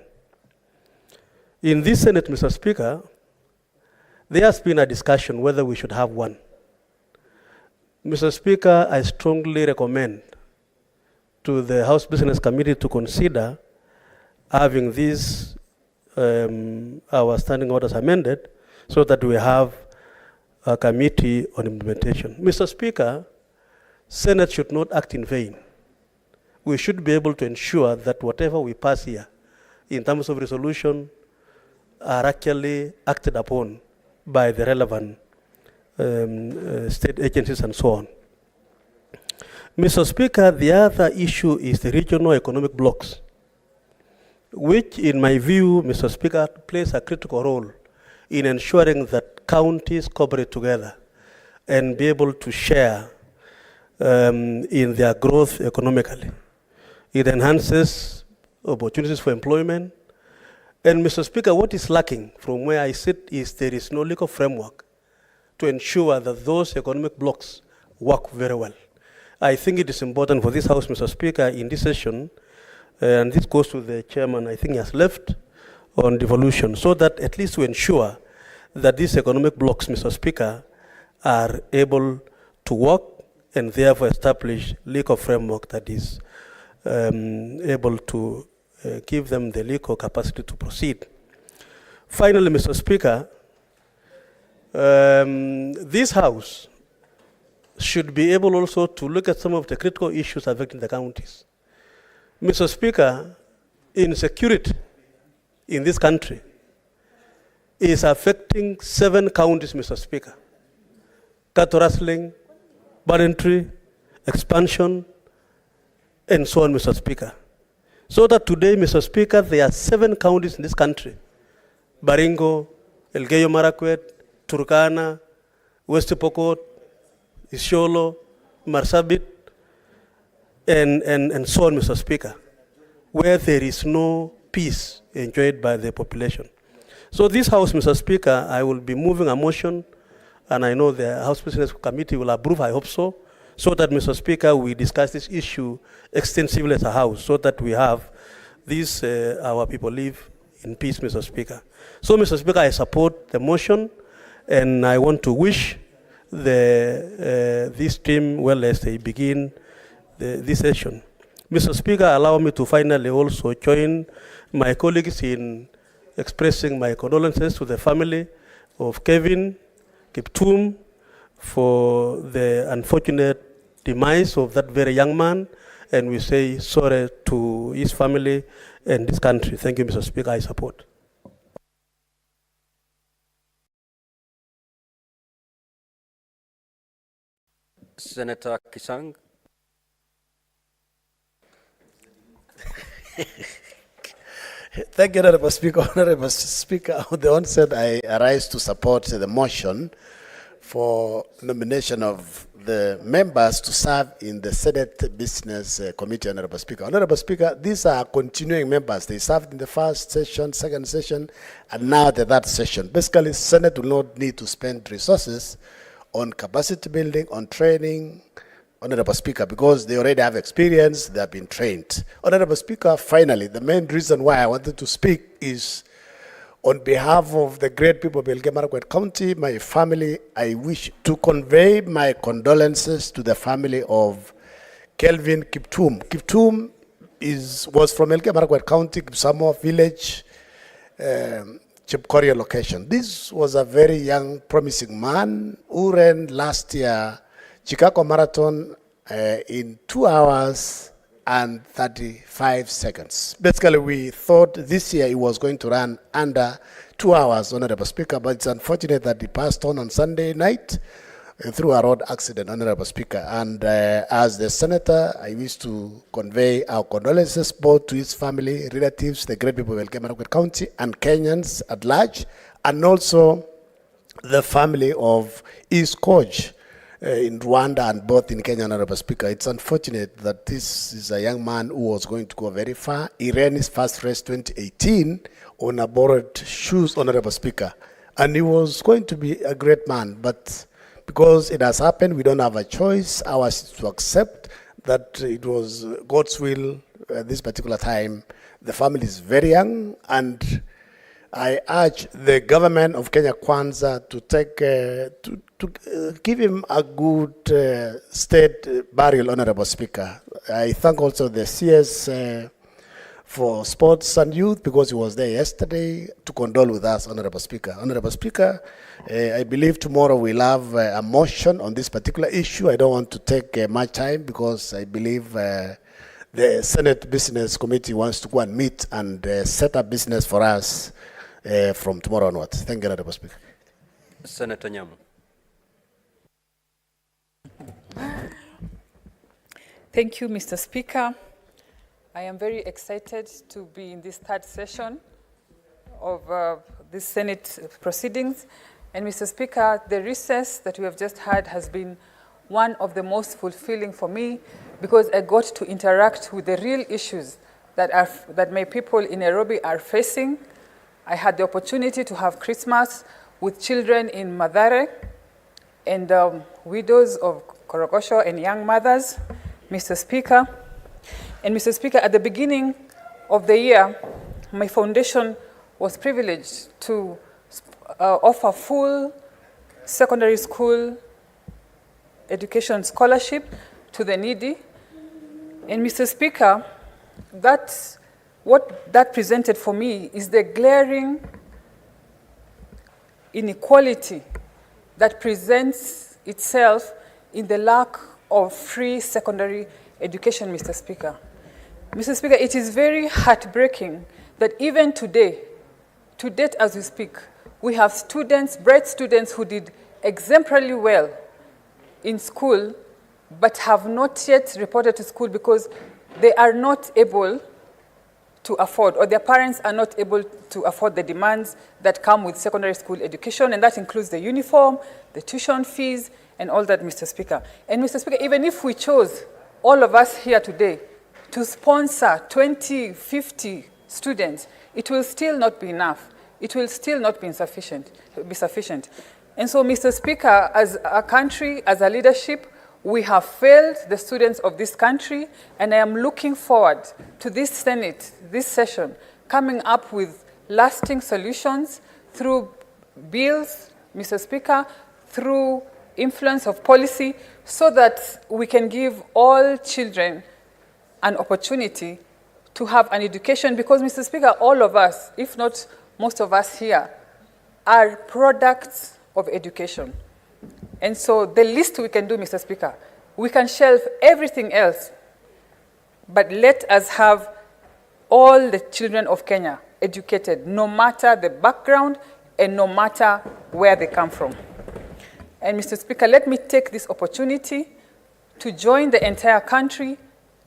In this Senate, Mr. Speaker, there has been a discussion whether we should have one. Mr. Speaker, I strongly recommend to the House Business Committee to consider having these, our standing orders amended, so that we have a Committee on Implementation. Mr. Speaker, Senate should not act in vain. We should be able to ensure that whatever we pass here in terms of resolution are actually acted upon by the relevant state agencies and so on. Mr. Speaker, the other issue is the regional economic blocks, which in my view, Mr. Speaker, plays a critical role in ensuring that counties cooperate together and be able to share in their growth economically. It enhances opportunities for employment. And Mr. Speaker, what is lacking from where I sit is there is no legal framework to ensure that those economic blocks work very well. I think it is important for this House, Mr. Speaker, in this session, and this goes to the chairman, I think he has left, on devolution, so that at least to ensure that these economic blocks, Mr. Speaker, are able to work and therefore establish legal framework that is able to give them the legal capacity to proceed. Finally, Mr. Speaker, this House should be able also to look at some of the critical issues affecting the counties. Mr. Speaker, insecurity in this country is affecting 7 counties, Mr. Speaker. Cattle rustling, Parliamentary, expansion, and so on, Mr. Speaker. So that today, Mr. Speaker, there are 7 counties in this country: Baringo, Elgeyo Marakwet, Turkana, West Pokot, Isiolo, Marsabit, and so on, Mr. Speaker, where there is no peace enjoyed by the population. So this House, Mr. Speaker, I will be moving a motion, and I know the House Business Committee will approve, I hope so that, Mr. Speaker, we discuss this issue extensively as a House, so that we have this, our people live in peace, Mr. Speaker. So, Mr. Speaker, I support the motion, and I want to wish this team well as they begin this session. Mr. Speaker, allow me to finally also join my colleagues in expressing my condolences to the family of Kevin Kiptum for the unfortunate demise of that very young man, and we say sorry to his family and this country. Thank you, Mr. Speaker. I support.
Senator Kisang.
Thank you, Honorable Speaker. Honorable Speaker, on the onset, I arise to support the motion for nomination of the members to serve in the Senate Business Committee, Honorable Speaker. Honorable Speaker, these are continuing members. They served in the first session, second session, and now the third session. Basically, Senate will not need to spend resources on capacity building, on training, Honorable Speaker, because they already have experience, they have been trained. Honorable Speaker, finally, the main reason why I wanted to speak is on behalf of the great people of Elgeyo Marakwet County, my family, I wish to convey my condolences to the family of Kelvin Kiptum. Kiptum was from Elgeyo Marakwet County, Kipsamoa village, Chepkorio location. This was a very young, promising man who ran last year Chicago Marathon in 2 hours and 35 seconds. Basically, we thought this year he was going to run under 2 hours, Honorable Speaker, but it's unfortunate that he passed on Sunday night through a road accident, Honorable Speaker. And as the Senator, I wish to convey our condolences both to his family, relatives, the great people of Elgeyo Marakwet County, and Kenyans at large, and also the family of his coach in Rwanda and both in Kenya, Honorable Speaker. It's unfortunate that this is a young man who was going to go very far. He ran his first race 2018 on a borrowed shoes, Honorable Speaker. And he was going to be a great man, but because it has happened, we don't have a choice. Ours is to accept that it was God's will at this particular time. The family is very young, and I urge the government of Kenya Kwanza to take to give him a good state burial, Honorable Speaker. I thank also the CS for Sports and Youth, because he was there yesterday to condole with us, Honorable Speaker. Honorable Speaker, I believe tomorrow we'll have a motion on this particular issue. I don't want to take much time, because I believe the Senate Business Committee wants to go and meet and set up business for us from tomorrow onwards. Thank you, Honorable Speaker.
Senator Nyamu.
Thank you, Mr. Speaker. I am very excited to be in this third session of this Senate proceedings. And Mr. Speaker, the recess that we have just had has been one of the most fulfilling for me, because I got to interact with the real issues that my people in Nairobi are facing. I had the opportunity to have Christmas with children in Mathare and widows of Korogosho and young mothers, Mr. Speaker. And Mr. Speaker, at the beginning of the year, my foundation was privileged to offer full secondary school education scholarship to the needy. And Mr. Speaker, what that presented for me is the glaring inequality that presents itself in the lack of free secondary education, Mr. Speaker. Mr. Speaker, it is very heartbreaking that even today, to date as we speak, we have students, bright students who did exemplarily well in school, but have not yet reported to school because they are not able to afford, or their parents are not able to afford the demands that come with secondary school education, and that includes the uniform, the tuition fees, and all that, Mr. Speaker. And Mr. Speaker, even if we chose, all of us here today, to sponsor 20, 50 students, it will still not be enough. It will still not be sufficient. And so, Mr. Speaker, as a country, as a leadership, we have failed the students of this country, and I am looking forward to this Senate, this session, coming up with lasting solutions through bills, Mr. Speaker, through influence of policy, so that we can give all children an opportunity to have an education, because, Mr. Speaker, all of us, if not most of us here, are products of education. And so the least we can do, Mr. Speaker, we can shelve everything else, but let us have all the children of Kenya educated, no matter the background and no matter where they come from. And Mr. Speaker, let me take this opportunity to join the entire country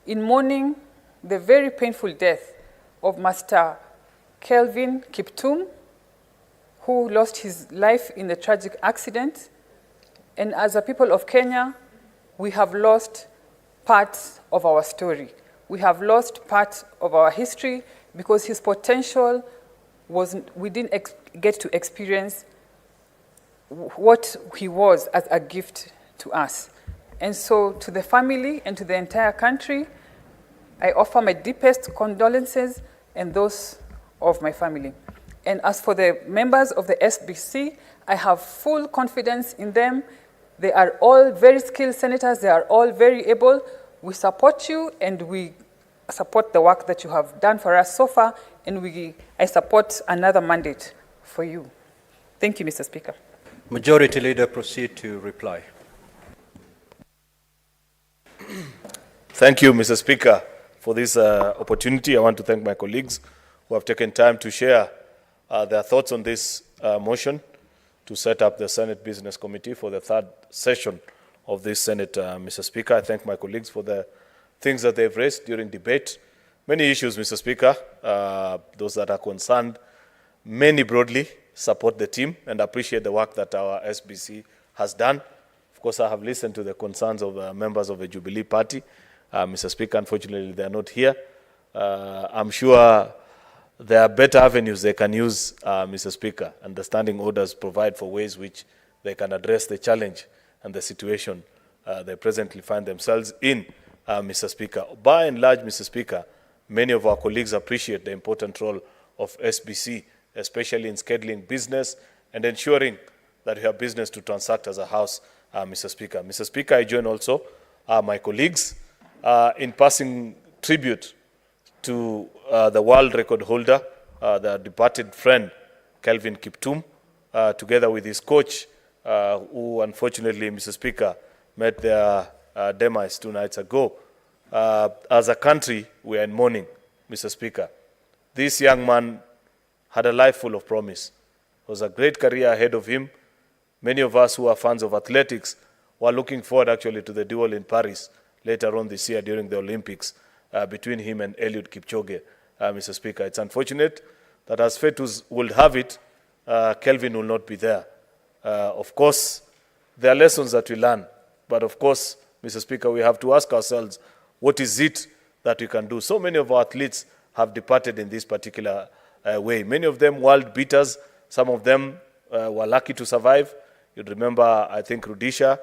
in mourning the very painful death of Master Kelvin Kiptum, who lost his life in the tragic accident. And as a people of Kenya, we have lost part of our story. We have lost part of our history because his potential we didn't get to experience what he was as a gift to us. And so to the family and to the entire country, I offer my deepest condolences and those of my family. And as for the members of the SBC, I have full confidence in them. They are all very skilled senators. They are all very able. We support you, and we support the work that you have done for us so far, and I support another mandate for you. Thank you, Mr. Speaker.
Majority Leader, proceed to reply.
Thank you, Mr. Speaker, for this opportunity. I want to thank my colleagues who have taken time to share their thoughts on this motion to set up the Senate Business Committee for the third session of this Senate, Mr. Speaker. I thank my colleagues for the things that they've raised during debate. Many issues, Mr. Speaker, those that are concerned, many broadly support the team and appreciate the work that our SBC has done. Of course, I have listened to the concerns of members of the Jubilee Party. Mr. Speaker, unfortunately, they are not here. I'm sure there are better avenues they can use, Mr. Speaker, and the standing orders provide for ways which they can address the challenge and the situation they presently find themselves in, Mr. Speaker. By and large, Mr. Speaker, many of our colleagues appreciate the important role of SBC, especially in scheduling business and ensuring that we have business to transact as a House, Mr. Speaker. Mr. Speaker, I join also my colleagues in passing tribute to the world record holder, the departed friend, Kelvin Kiptum, together with his coach, who unfortunately, Mr. Speaker, met their demise 2 nights ago. As a country, we are in mourning, Mr. Speaker. This young man had a life full of promise. There was a great career ahead of him. Many of us who are fans of athletics were looking forward actually to the duel in Paris later on this year during the Olympics between him and Eliud Kipchoge, Mr. Speaker. It's unfortunate that as fate would have it, Kelvin will not be there. Of course, there are lessons that we learn. But of course, Mr. Speaker, we have to ask ourselves, what is it that we can do? So many of our athletes have departed in this particular way. Many of them world beaters. Some of them were lucky to survive. You'd remember, I think, Rudisha,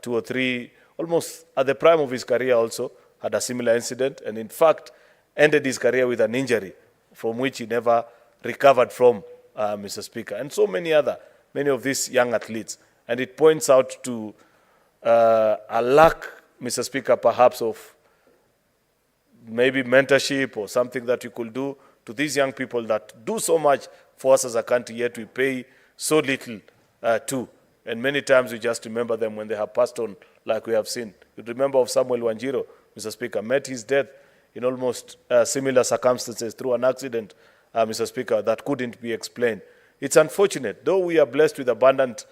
2 or 3, almost at the prime of his career also, had a similar incident, and in fact, ended his career with an injury from which he never recovered from, Mr. Speaker, and so many of these young athletes. And it points out to a lack, Mr. Speaker, perhaps of maybe mentorship or something that you could do to these young people that do so much for us as a country, yet we pay so little to. And many times we just remember them when they have passed on, like we have seen. You remember of Samuel Wanjiro, Mr. Speaker, met his death in almost similar circumstances through an accident, Mr. Speaker, that couldn't be explained. It's unfortunate. Though we are blessed with abundant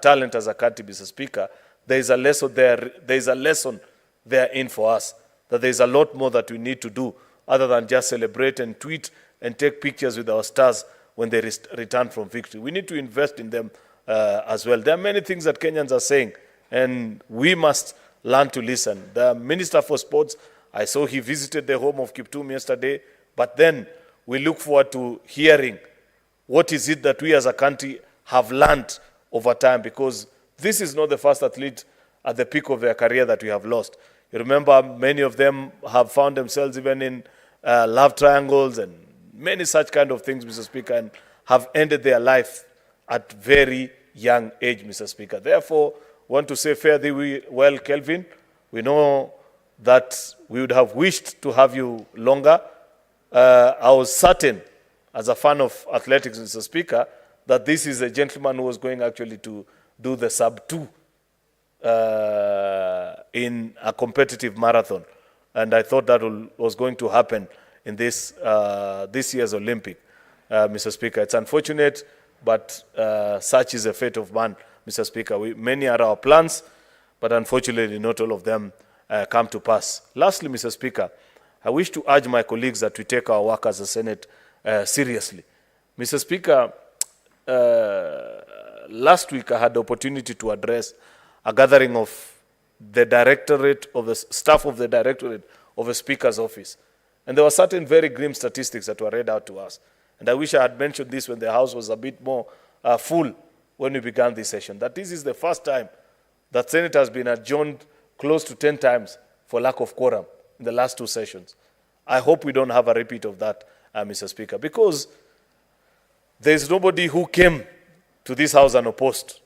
talent as a country, Mr. Speaker, there is a lesson there in for us, that there is a lot more that we need to do other than just celebrate and tweet and take pictures with our stars when they return from victory. We need to invest in them as well. There are many things that Kenyans are saying, and we must learn to listen. The Minister for Sports, I saw he visited the home of Kiptum yesterday, but then we look forward to hearing what is it that we as a country have learned over time, because this is not the first athlete at the peak of their career that we have lost. You remember many of them have found themselves even in love triangles and many such kind of things, Mr. Speaker, and have ended their life at very young age, Mr. Speaker. Therefore, I want to say fare thee well, Kelvin. We know that we would have wished to have you longer. I was certain, as a fan of athletics, Mr. Speaker, that this is a gentleman who was going actually to do the sub-2 in a competitive marathon. And I thought that was going to happen in this year's Olympic, Mr. Speaker. It's unfortunate, but such is the fate of man, Mr. Speaker. Many are our plans, but unfortunately not all of them come to pass. Lastly, Mr. Speaker, I wish to urge my colleagues that we take our work as a Senate seriously. Mr. Speaker, last week I had the opportunity to address a gathering of the staff of the Directorate of the Speaker's office. And there were certain very grim statistics that were read out to us. And I wish I had mentioned this when the House was a bit more full when we began this session, that this is the first time that Senate has been adjourned close to 10 times for lack of quorum in the last 2 sessions. I hope we don't have a repeat of that, Mr. Speaker, because there's nobody who came to this House unopposed.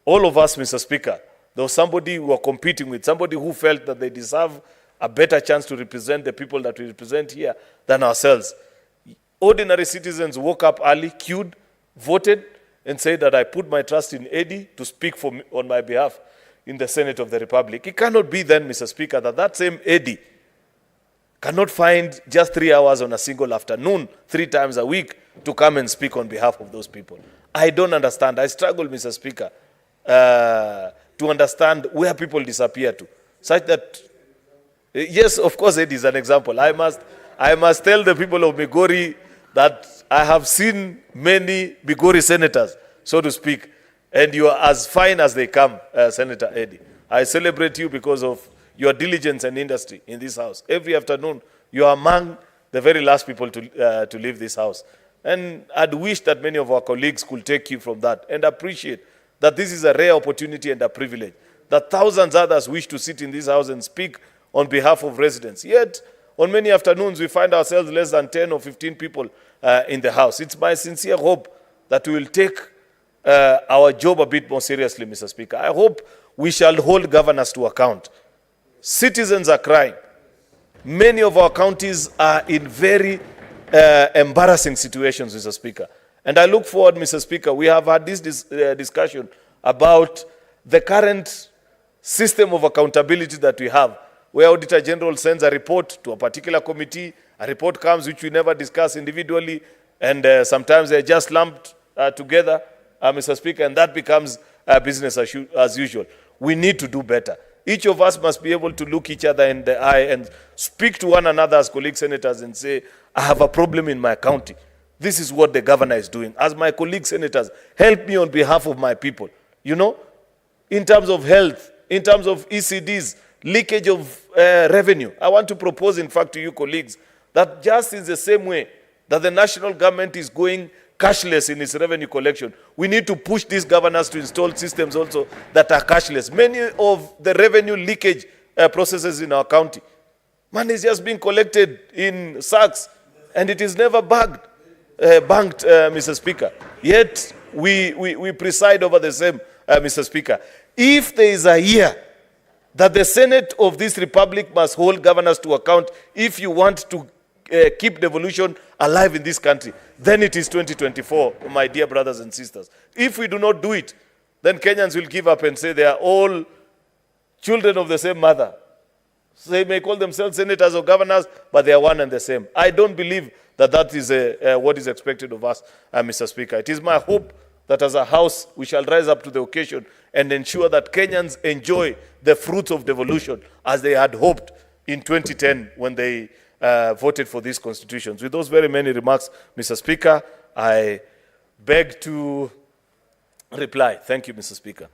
All of us, Mr. Speaker, there was somebody we were competing with, somebody who felt that they deserve a better chance to represent the people that we represent here than ourselves. Ordinary citizens woke up early, queued, voted, and said that I put my trust in Eddie to speak on my behalf in the Senate of the Republic. It cannot be then, Mr. Speaker, that same Eddie cannot find just 3 hours on a single afternoon, 3 times a week, to come and speak on behalf of those people. I don't understand. I struggle, Mr. Speaker, to understand where people disappear to. Such that, yes, of course, Eddie is an example. I must tell the people of Migori that I have seen many Migori senators, so to speak, and you are as fine as they come, Senator Eddie. I celebrate you because of your diligence and industry in this House. Every afternoon, you are among the very last people to leave this House. And I'd wish that many of our colleagues could take you from that and appreciate that this is a rare opportunity and a privilege, that thousands others wish to sit in this House and speak on behalf of residents. Yet, on many afternoons, we find ourselves less than 10 or 15 people in the House. It's my sincere hope that we will take our job a bit more seriously, Mr. Speaker. I hope we shall hold governors to account. Citizens are crying. Many of our counties are in very embarrassing situations, Mr. Speaker. And I look forward, Mr. Speaker, we have had this discussion about the current system of accountability that we have, where Auditor General sends a report to a particular committee, a report comes which we never discuss individually, and sometimes they're just lumped together, Mr. Speaker, and that becomes business as usual. We need to do better. Each of us must be able to look each other in the eye and speak to one another as colleague senators and say, I have a problem in my county. This is what the governor is doing. As my colleague senators, help me on behalf of my people. You know, in terms of health, in terms of ECDs, leakage of revenue. I want to propose, in fact, to you colleagues, that just in the same way that the national government is going cashless in its revenue collection, we need to push these governors to install systems also that are cashless. Many of the revenue leakage processes in our county, Money is just being collected in sacks, and it is never banked, Mr. Speaker. Yet, we preside over the same, Mr. Speaker. If there is a year that the Senate of this republic must hold governors to account if you want to keep devolution alive in this country, then it is 2024, my dear brothers and sisters. If we do not do it, then Kenyans will give up and say they are all children of the same mother. So they may call themselves senators or governors, but they are one and the same. I don't believe that that is what is expected of us, Mr. Speaker. It is my hope that as a House, we shall rise up to the occasion and ensure that Kenyans enjoy the fruits of devolution as they had hoped in 2010 when they voted for these constitutions. With those very many remarks, Mr. Speaker, I beg to reply. Thank you, Mr. Speaker.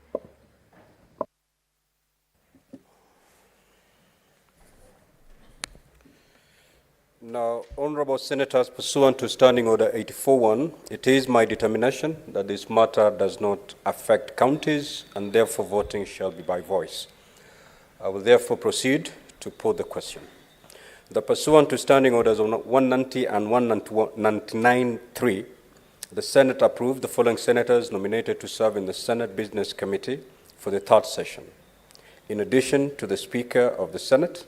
Now, honorable senators, pursuant to Standing Order 84-1, it is my determination that this matter does not affect counties, and therefore voting shall be by voice. I will therefore proceed to put the question. The pursuant to Standing Orders 190 and 199.3, the Senate approved the following senators nominated to serve in the Senate Business Committee for the third session. In addition to the Speaker of the Senate,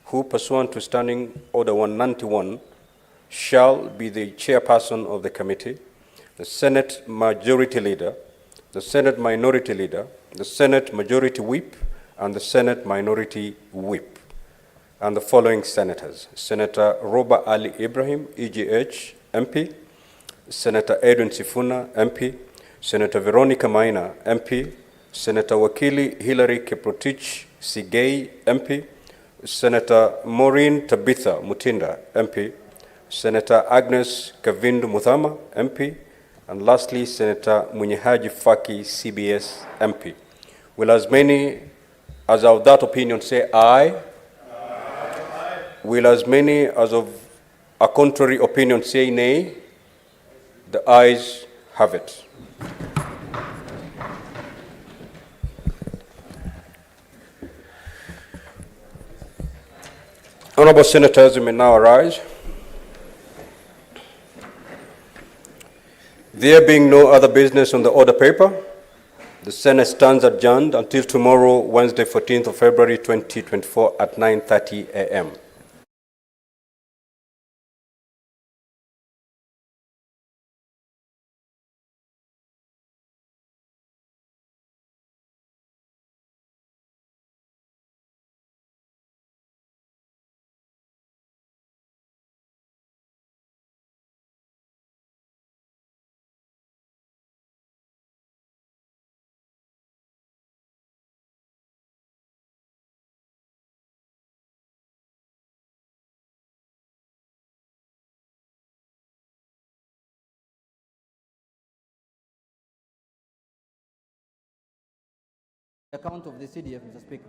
who, pursuant to Standing Order 191, shall be the chairperson of the committee, the Senate Majority Leader, the Senate Minority Leader, the Senate Majority Whip, and the Senate Minority Whip. And the following senators: Senator Roba Ali Ibrahim, EGH, MP, Senator Edwin Sifuna, MP, Senator Veronica Maina, MP, Senator Wakili Hilary Kiprotich Sigei, MP, Senator Maureen Tabitha Mutinda, MP, Senator Agnes Kavindu Muthama, MP, and lastly, Senator Munyehaji Faki, CBS, MP. Will as many as of that opinion say aye? Aye. Will as many as of a contrary opinion say nay? The ayes have it. Honorable senators, you may now arise. There being no other business on the order paper, the Senate stands adjourned until tomorrow, Wednesday, 14th of February, 2024 at 9:30 a.m.
Account of the CDF, Mr. Speaker.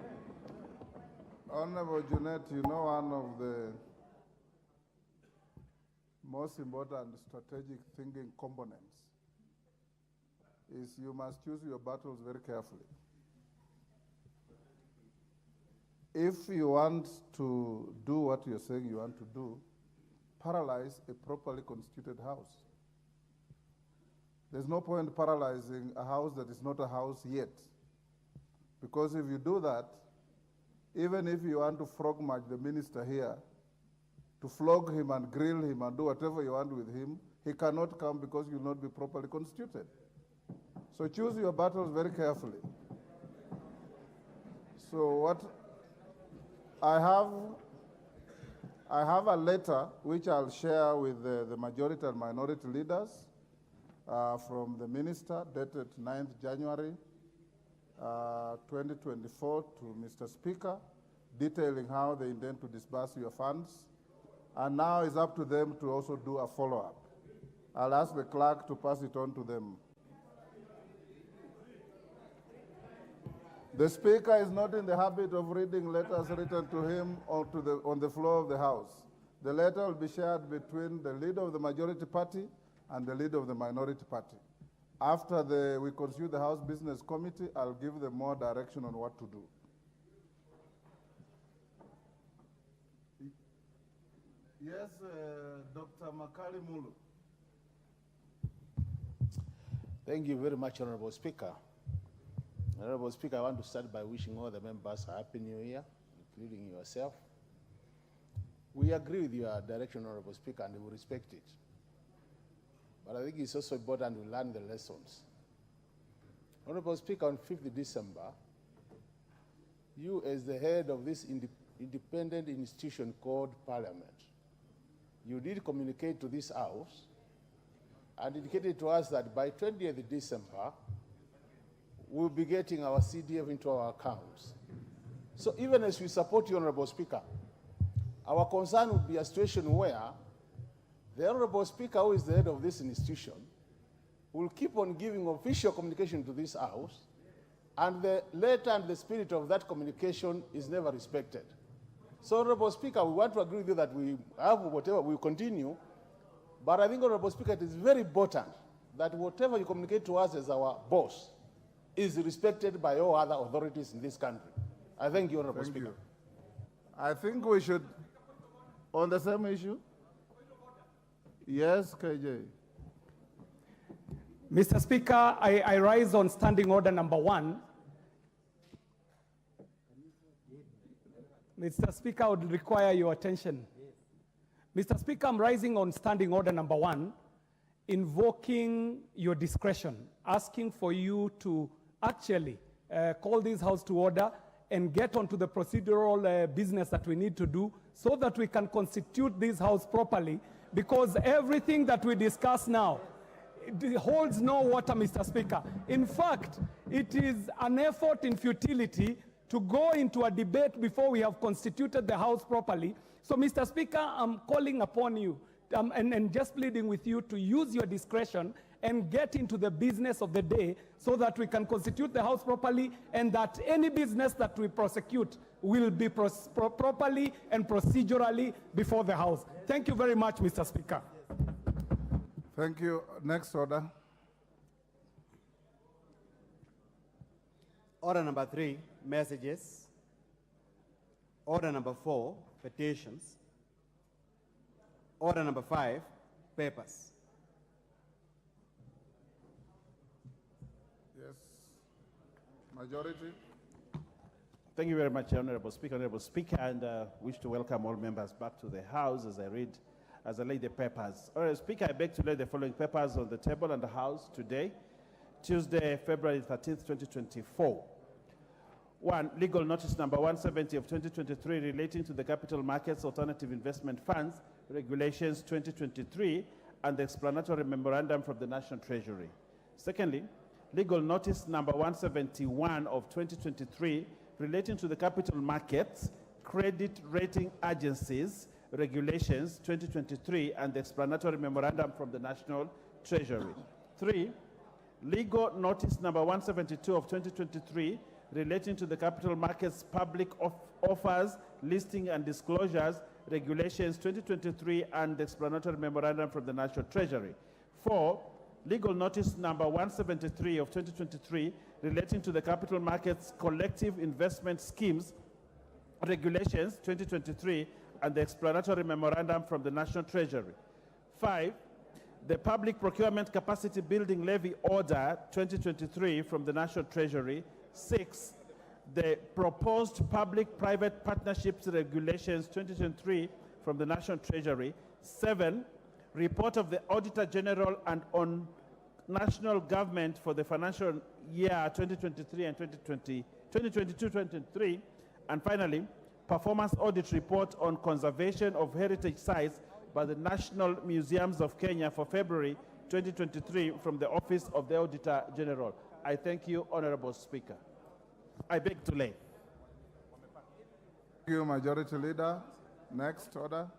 Honorable Junet, you know one of the most important strategic thinking components is you must choose your battles very carefully. If you want to do what you're saying you want to do, paralyze a properly constituted house. There's no point paralyzing a house that is not a house yet. Because if you do that, even if you want to frog march the minister here, to flog him and grill him and do whatever you want with him, he cannot come because you will not be properly constituted. So choose your battles very carefully. So what I have a letter which I'll share with the majority and minority leaders from the minister dated 9th January 2024 to Mr. Speaker, detailing how they intend to disburse your funds. And now it's up to them to also do a follow-up. I'll ask the clerk to pass it on to them. The Speaker is not in the habit of reading letters written to him or on the floor of the House. The letter will be shared between the leader of the majority party and the leader of the minority party. After we constitute the House Business Committee, I'll give them more direction on what to do. Yes, Dr. Makali Mulu.
Thank you very much, Honorable Speaker. Honorable Speaker, I want to start by wishing all the members a Happy New Year, including yourself. We agree with your direction, Honorable Speaker, and we respect it. But I think it's also important to learn the lessons. Honorable Speaker, on 5th December, you as the head of this independent institution called Parliament, you did communicate to this House and indicated to us that by 20th December, we'll be getting our CDF into our accounts. So even as we support you, Honorable Speaker, our concern would be a situation where the Honorable Speaker, who is the head of this institution, will keep on giving official communication to this House, and the letter and the spirit of that communication is never respected. So, Honorable Speaker, we want to agree with you that we have whatever, we continue, but I think, Honorable Speaker, it is very important that whatever you communicate to us as our boss is respected by all other authorities in this country. I thank you, Honorable Speaker.
You. I think we should, on the same issue? Yes, KJ.
Mr. Speaker, I rise on standing order number 1. Mr. Speaker, I would require your attention. Mr. Speaker, I'm rising on standing order number 1, invoking your discretion, asking for you to actually call this House to order and get onto the procedural business that we need to do so that we can constitute this House properly, because everything that we discuss now it holds no water, Mr. Speaker. In fact, it is an effort in futility to go into a debate before we have constituted the House properly. So, Mr. Speaker, I'm calling upon you and just pleading with you to use your discretion and get into the business of the day so that we can constitute the House properly, and that any business that we prosecute will be properly and procedurally before the House. Thank you very much, Mr. Speaker.
Thank you. Next order.
Order number 3, messages. Order number 4, petitions. Order number 5, papers.
Yes. Majority.
Thank you very much, Honorable Speaker, and wish to welcome all members back to the House as I lay the papers. Honorable Speaker, I beg to lay the following papers on the table and the House today, Tuesday, February 13th, 2024. 1, legal notice number 170 of 2023 relating to the Capital Markets Alternative Investment Funds Regulations 2023 and the explanatory memorandum from the National Treasury. Secondly, legal notice number 171 of 2023 relating to the Capital Markets Credit Rating Agencies Regulations 2023 and the explanatory memorandum from the National Treasury. 3, legal notice number 172 of 2023 relating to the Capital Markets Public Offers, Listing and Disclosures Regulations 2023 and the explanatory memorandum from the National Treasury. 4, legal notice number 173 of 2023 relating to the Capital Markets Collective Investment Schemes Regulations 2023 and the explanatory memorandum from the National Treasury. 5, the Public Procurement Capacity Building Levy Order 2023 from the National Treasury. 6, the proposed Public-Private Partnerships Regulations 2023 from the National Treasury. 7, report of the Auditor General and on national government for the financial year 2023 and 2022-2023. And finally, performance audit report on conservation of heritage sites by the National Museums of Kenya for February 2023 from the Office of the Auditor General. I thank you, Honorable Speaker. I beg to lay.
Thank you, Majority Leader. Next order.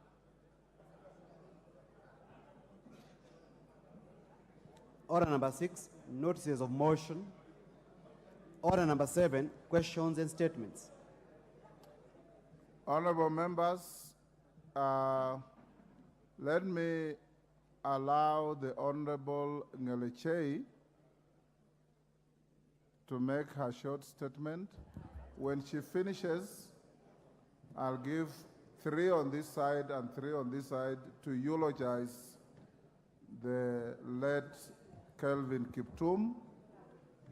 Order number 6, notices of motion. Order number 7, questions and statements.
Honorable members, let me allow the Honorable Ngelechei to make her short statement. When she finishes, I'll give 3 on this side and 3 on this side to eulogize the late Kelvin Kiptum,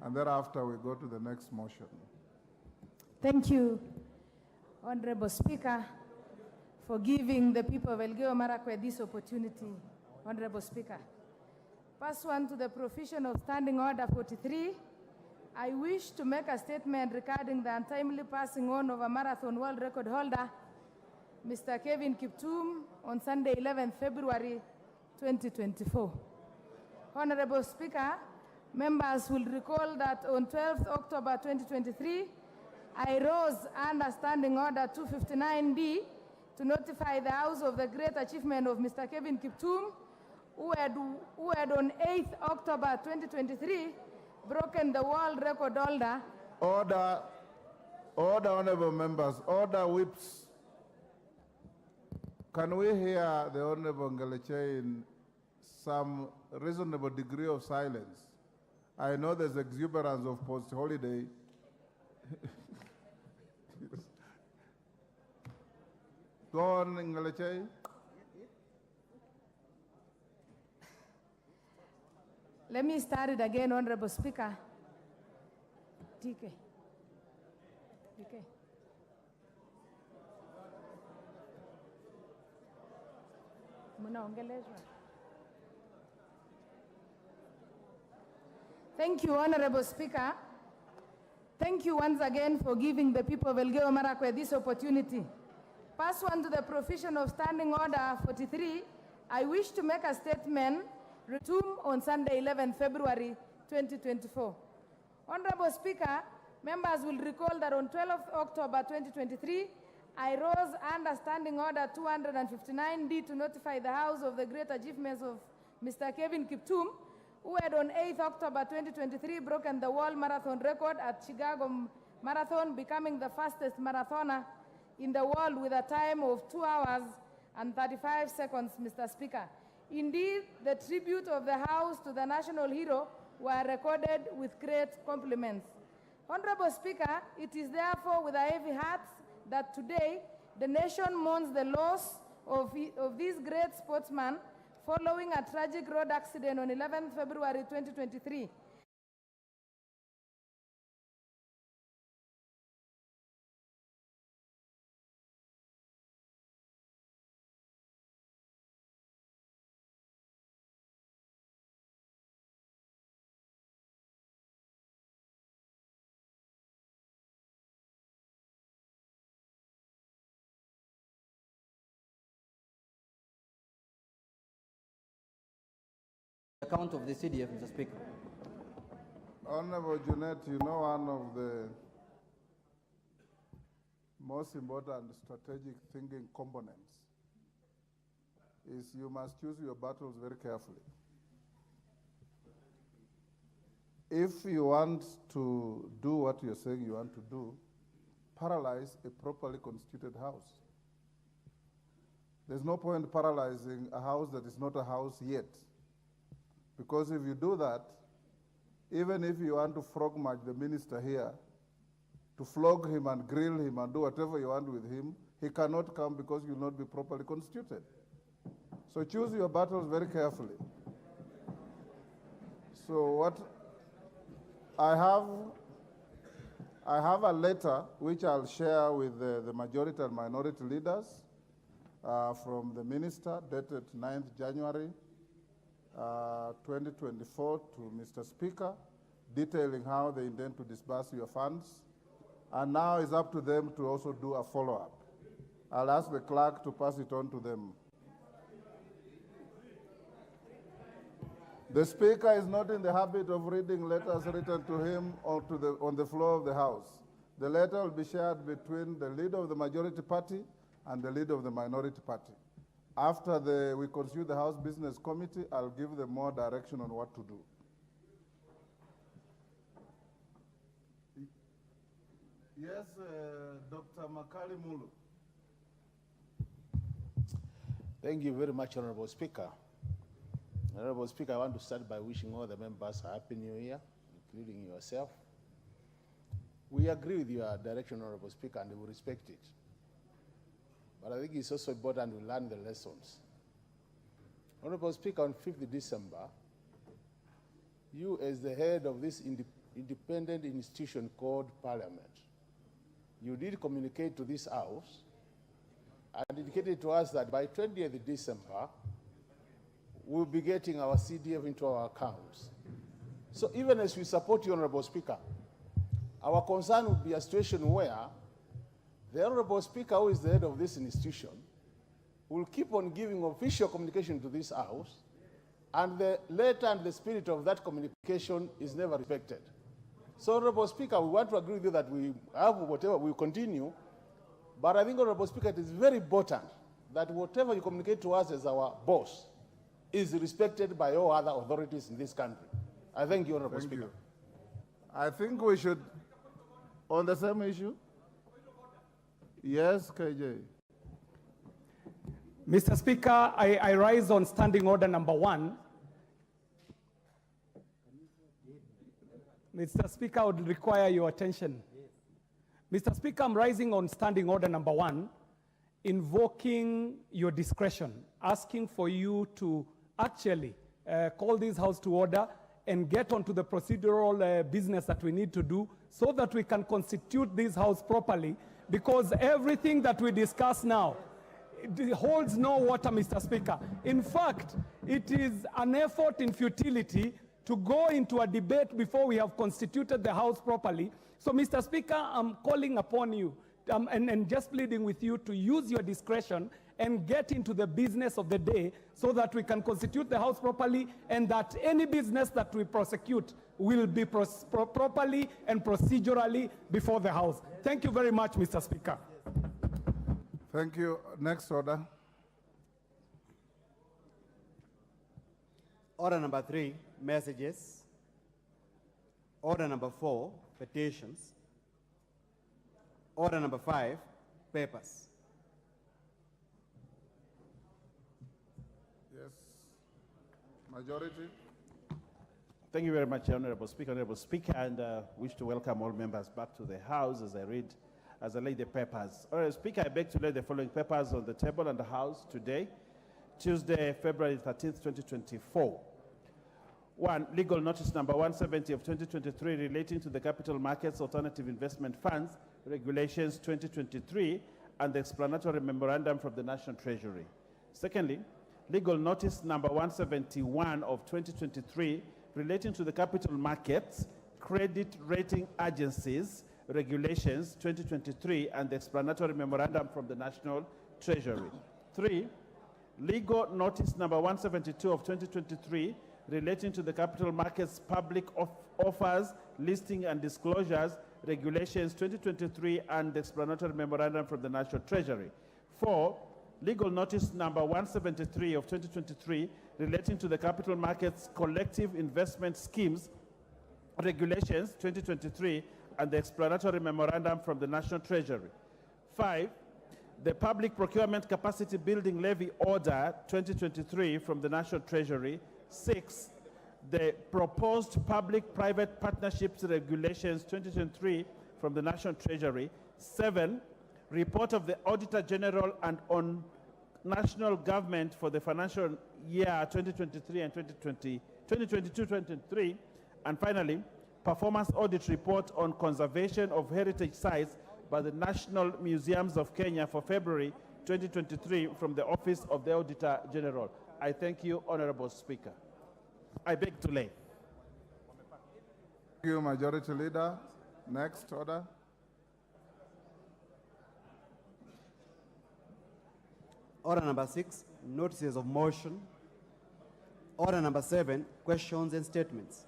and thereafter we go to the next motion.
Thank you, Honorable Speaker, for giving the people of Elgeyo Marakwet this opportunity. Honorable Speaker, pursuant to the provision of Standing Order 43, I wish to make a statement regarding the untimely passing on of a marathon world record holder, Mr. Kevin Kiptum, on Sunday, 11th February 2024. Honorable Speaker, members will recall that on 12th October 2023, I rose under Standing Order 259D to notify the House of the great achievement of Mr. Kevin Kiptum, who had on 8th October 2023 broken the world record holder.
Order, honorable members, order whips. Can we hear the Honorable Ngeleche in some reasonable degree of silence? I know there's exuberance of post-holiday. Go on, Ngeleche.
Let me start it again, Honorable Speaker. TK. Thank you, Honorable Speaker. Thank you once again for giving the people of Elgeyo Marakwet this opportunity. Pursuant to the provision of Standing Order 43, I wish to make a statement resumed on Sunday, 11th February 2024. Honorable Speaker, members will recall that on 12th October 2023, I rose under Standing Order 259D to notify the House of the great achievements of Mr. Kevin Kiptum, who had on 8th October 2023 broken the world marathon record at Chicago Marathon, becoming the fastest marathoner in the world with a time of 2 hours and 35 seconds, Mr. Speaker. Indeed, the tribute of the House to the national hero were recorded with great compliments. Honorable Speaker, it is therefore with a heavy heart that today the nation mourns the loss of this great sportsman following a tragic road accident on 11th February 2023.
Account of the CDF, Mr. Speaker.
Honorable Junet, you know one of the most important strategic thinking components is you must choose your battles very carefully. If you want to do what you're saying you want to do, paralyze a properly constituted house. There's no point paralyzing a house that is not a house yet. Because if you do that, even if you want to frog march the minister here, to flog him and grill him and do whatever you want with him, he cannot come because you will not be properly constituted. So choose your battles very carefully. So what I have a letter which I'll share with the majority and minority leaders from the minister dated 9th January 2024 to Mr. Speaker, detailing how they intend to disburse your funds. And now it's up to them to also do a follow-up. I'll ask the clerk to pass it on to them. The Speaker is not in the habit of reading letters written to him or on the floor of the House. The letter will be shared between the leader of the majority party and the leader of the minority party. After we constitute the House Business Committee, I'll give them more direction on what to do. Yes, Dr. Makali Mulu.
Thank you very much, Honorable Speaker. Honorable Speaker, I want to start by wishing all the members a Happy New Year, including yourself. We agree with your direction, Honorable Speaker, and we respect it.
but I think it's also important we learn the lessons. Honorable Speaker, on 5th December, you as the head of this independent institution called Parliament, you did communicate to this House and indicated to us that by 20th December, we'll be getting our CDF into our accounts. So even as we support you, Honorable Speaker, our concern would be a situation where the Honorable Speaker, who is the head of this institution, will keep on giving official communication to this House, and the letter and the spirit of that communication is never respected. So, Honorable Speaker, we want to agree with you that we have whatever, we continue, but I think, Honorable Speaker, it is very important that whatever you communicate to us as our boss is respected by all other authorities in this country. I thank you, Honorable Speaker.
I think we should, on the same issue. Yes, KJ.
Mr. Speaker, I rise on standing order number 1. Mr. Speaker, I would require your attention. Mr. Speaker, I'm rising on standing order number 1, invoking your discretion, asking for you to actually call this House to order and get onto the procedural business that we need to do so that we can constitute this House properly, because everything that we discuss now, it holds no water, Mr. Speaker. In fact, it is an effort in futility to go into a debate before we have constituted the House properly. So, Mr. Speaker, I'm calling upon you and just pleading with you to use your discretion and get into the business of the day so that we can constitute the House properly, and that any business that we prosecute will be properly and procedurally before the House. Thank you very much, Mr. Speaker.
Thank you. Next order.
Order number 3, messages. Order number 4, petitions. Order number 5, papers.
Yes. Majority.
Thank you very much, Honorable Speaker, and wish to welcome all members back to the House as I lay the papers. Honorable Speaker, I beg to lay the following papers on the table and the House today, Tuesday, February 13th, 2024. 1, legal notice number 170 of 2023 relating to the Capital Markets Alternative Investment Funds Regulations 2023 and the explanatory memorandum from the National Treasury. Secondly, legal notice number 171 of 2023 relating to the Capital Markets Credit Rating Agencies Regulations 2023 and the explanatory memorandum from the National Treasury. 3, legal notice number 172 of 2023 relating to the Capital Markets Public Offers, Listing and Disclosures Regulations 2023 and the explanatory memorandum from the National Treasury. 4, legal notice number 173 of 2023 relating to the Capital Markets Collective Investment Schemes Regulations 2023 and the explanatory memorandum from the National Treasury. 5, the Public Procurement Capacity Building Levy Order 2023 from the National Treasury. 6, the proposed Public-Private Partnerships Regulations 2023 from the National Treasury. 7, report of the Auditor General and on national government for the financial year 2023 and 2022-2023. And finally, performance audit report on conservation of heritage sites by the National Museums of Kenya for February 2023 from the Office of the Auditor General. I thank you, Honorable Speaker. I beg to lay.
Thank you, Majority Leader. Next order.
Order number 6, notices of motion. Order number 7, questions and statements.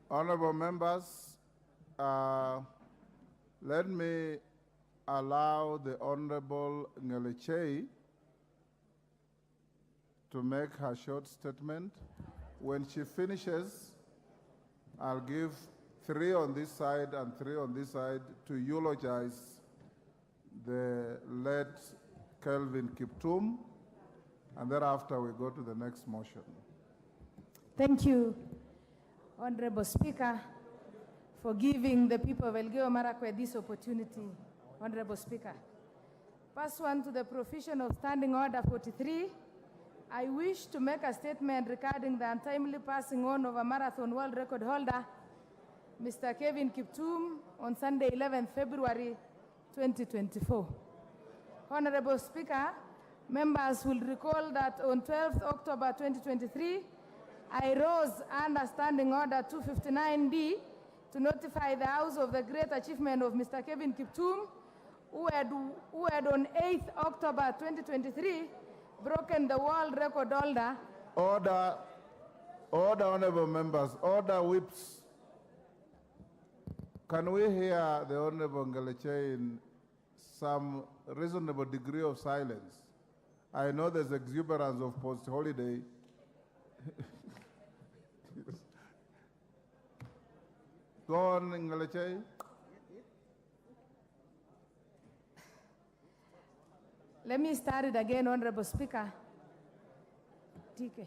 Honorable members, let me allow the Honorable Ngelichei to make her short statement. When she finishes, I'll give 3 on this side and 3 on this side to eulogize the late Kelvin Kiptum, and thereafter we go to the next motion.
Thank you, Honorable Speaker, for giving the people of Elgeyo Marakwet this opportunity. Honorable Speaker, Pursuant to the provision of Standing Order 43, I wish to make a statement regarding the untimely passing on of a marathon world record holder, Mr. Kevin Kiptum, on Sunday, 11th February 2024. Honorable Speaker, members will recall that on 12th October 2023, I rose under Standing Order 259D to notify the House of the great achievement of Mr. Kevin Kiptum, who had on 8th October 2023 broken the world record holder.
Order, honorable members, order whips. Can we hear the Honorable Ngeleche in some reasonable degree of silence? I know there's exuberance of post-holiday. Go on, Ngeleche.
Let me start it again, Honorable Speaker. DK.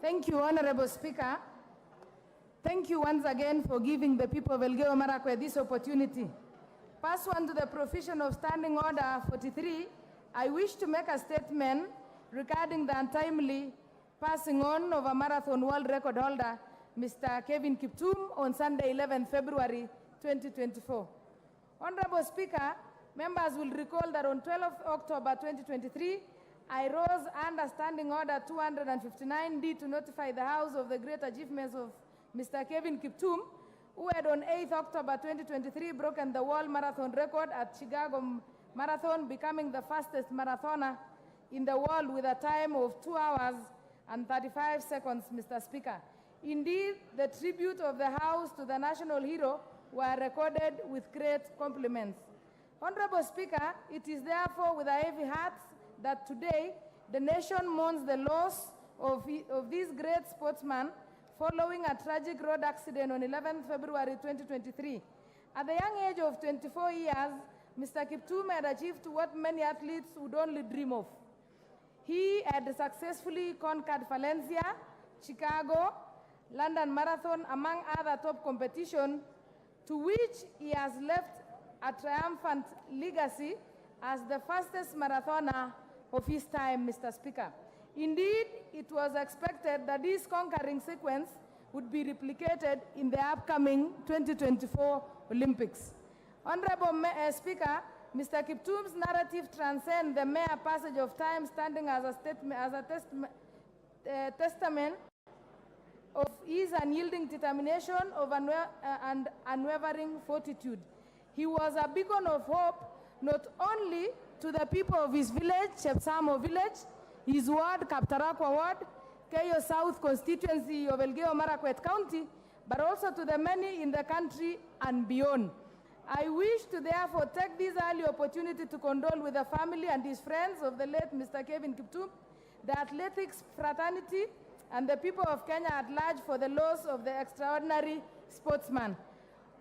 Thank you, Honorable Speaker. Thank you once again for giving the people of Elgeyo Marakwet this opportunity. Pursuant to the provision of Standing Order 43, I wish to make a statement regarding the untimely passing on of a marathon world record holder, Mr. Kevin Kiptum, on Sunday, 11th February 2024. Honorable Speaker, members will recall that on 12th October 2023, I rose under Standing Order 259D to notify the House of the great achievements of Mr. Kevin Kiptum, who had on 8th October 2023 broken the world marathon record at Chicago Marathon, becoming the fastest marathoner in the world with a time of 2 hours and 35 seconds, Mr. Speaker. Indeed, the tribute of the House to the national hero were recorded with great compliments. Honorable Speaker, it is therefore with a heavy heart that today the nation mourns the loss of this great sportsman following a tragic road accident on 11th February 2023. At the young age of 24 years, Mr. Kiptum had achieved what many athletes would only dream of. He had successfully conquered Valencia, Chicago, London Marathon, among other top competitions, to which he has left a triumphant legacy as the fastest marathoner of his time, Mr. Speaker. Indeed, it was expected that this conquering sequence would be replicated in the upcoming 2024 Olympics. Honorable Speaker, Mr. Kiptum's narrative transcends the mere passage of time, standing as a testament of his unyielding determination and unwavering fortitude. He was a beacon of hope not only to the people of his village, Chepsamo village, his ward, Kaptarakwa ward, Keyo South constituency of Elgeyo Marakwet County, but also to the many in the country and beyond. I wish to therefore take this early opportunity to condole with the family and his friends of the late Mr. Kevin Kiptum, the athletics fraternity, and the people of Kenya at large for the loss of the extraordinary sportsman.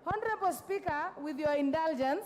Honorable Speaker, with your indulgence,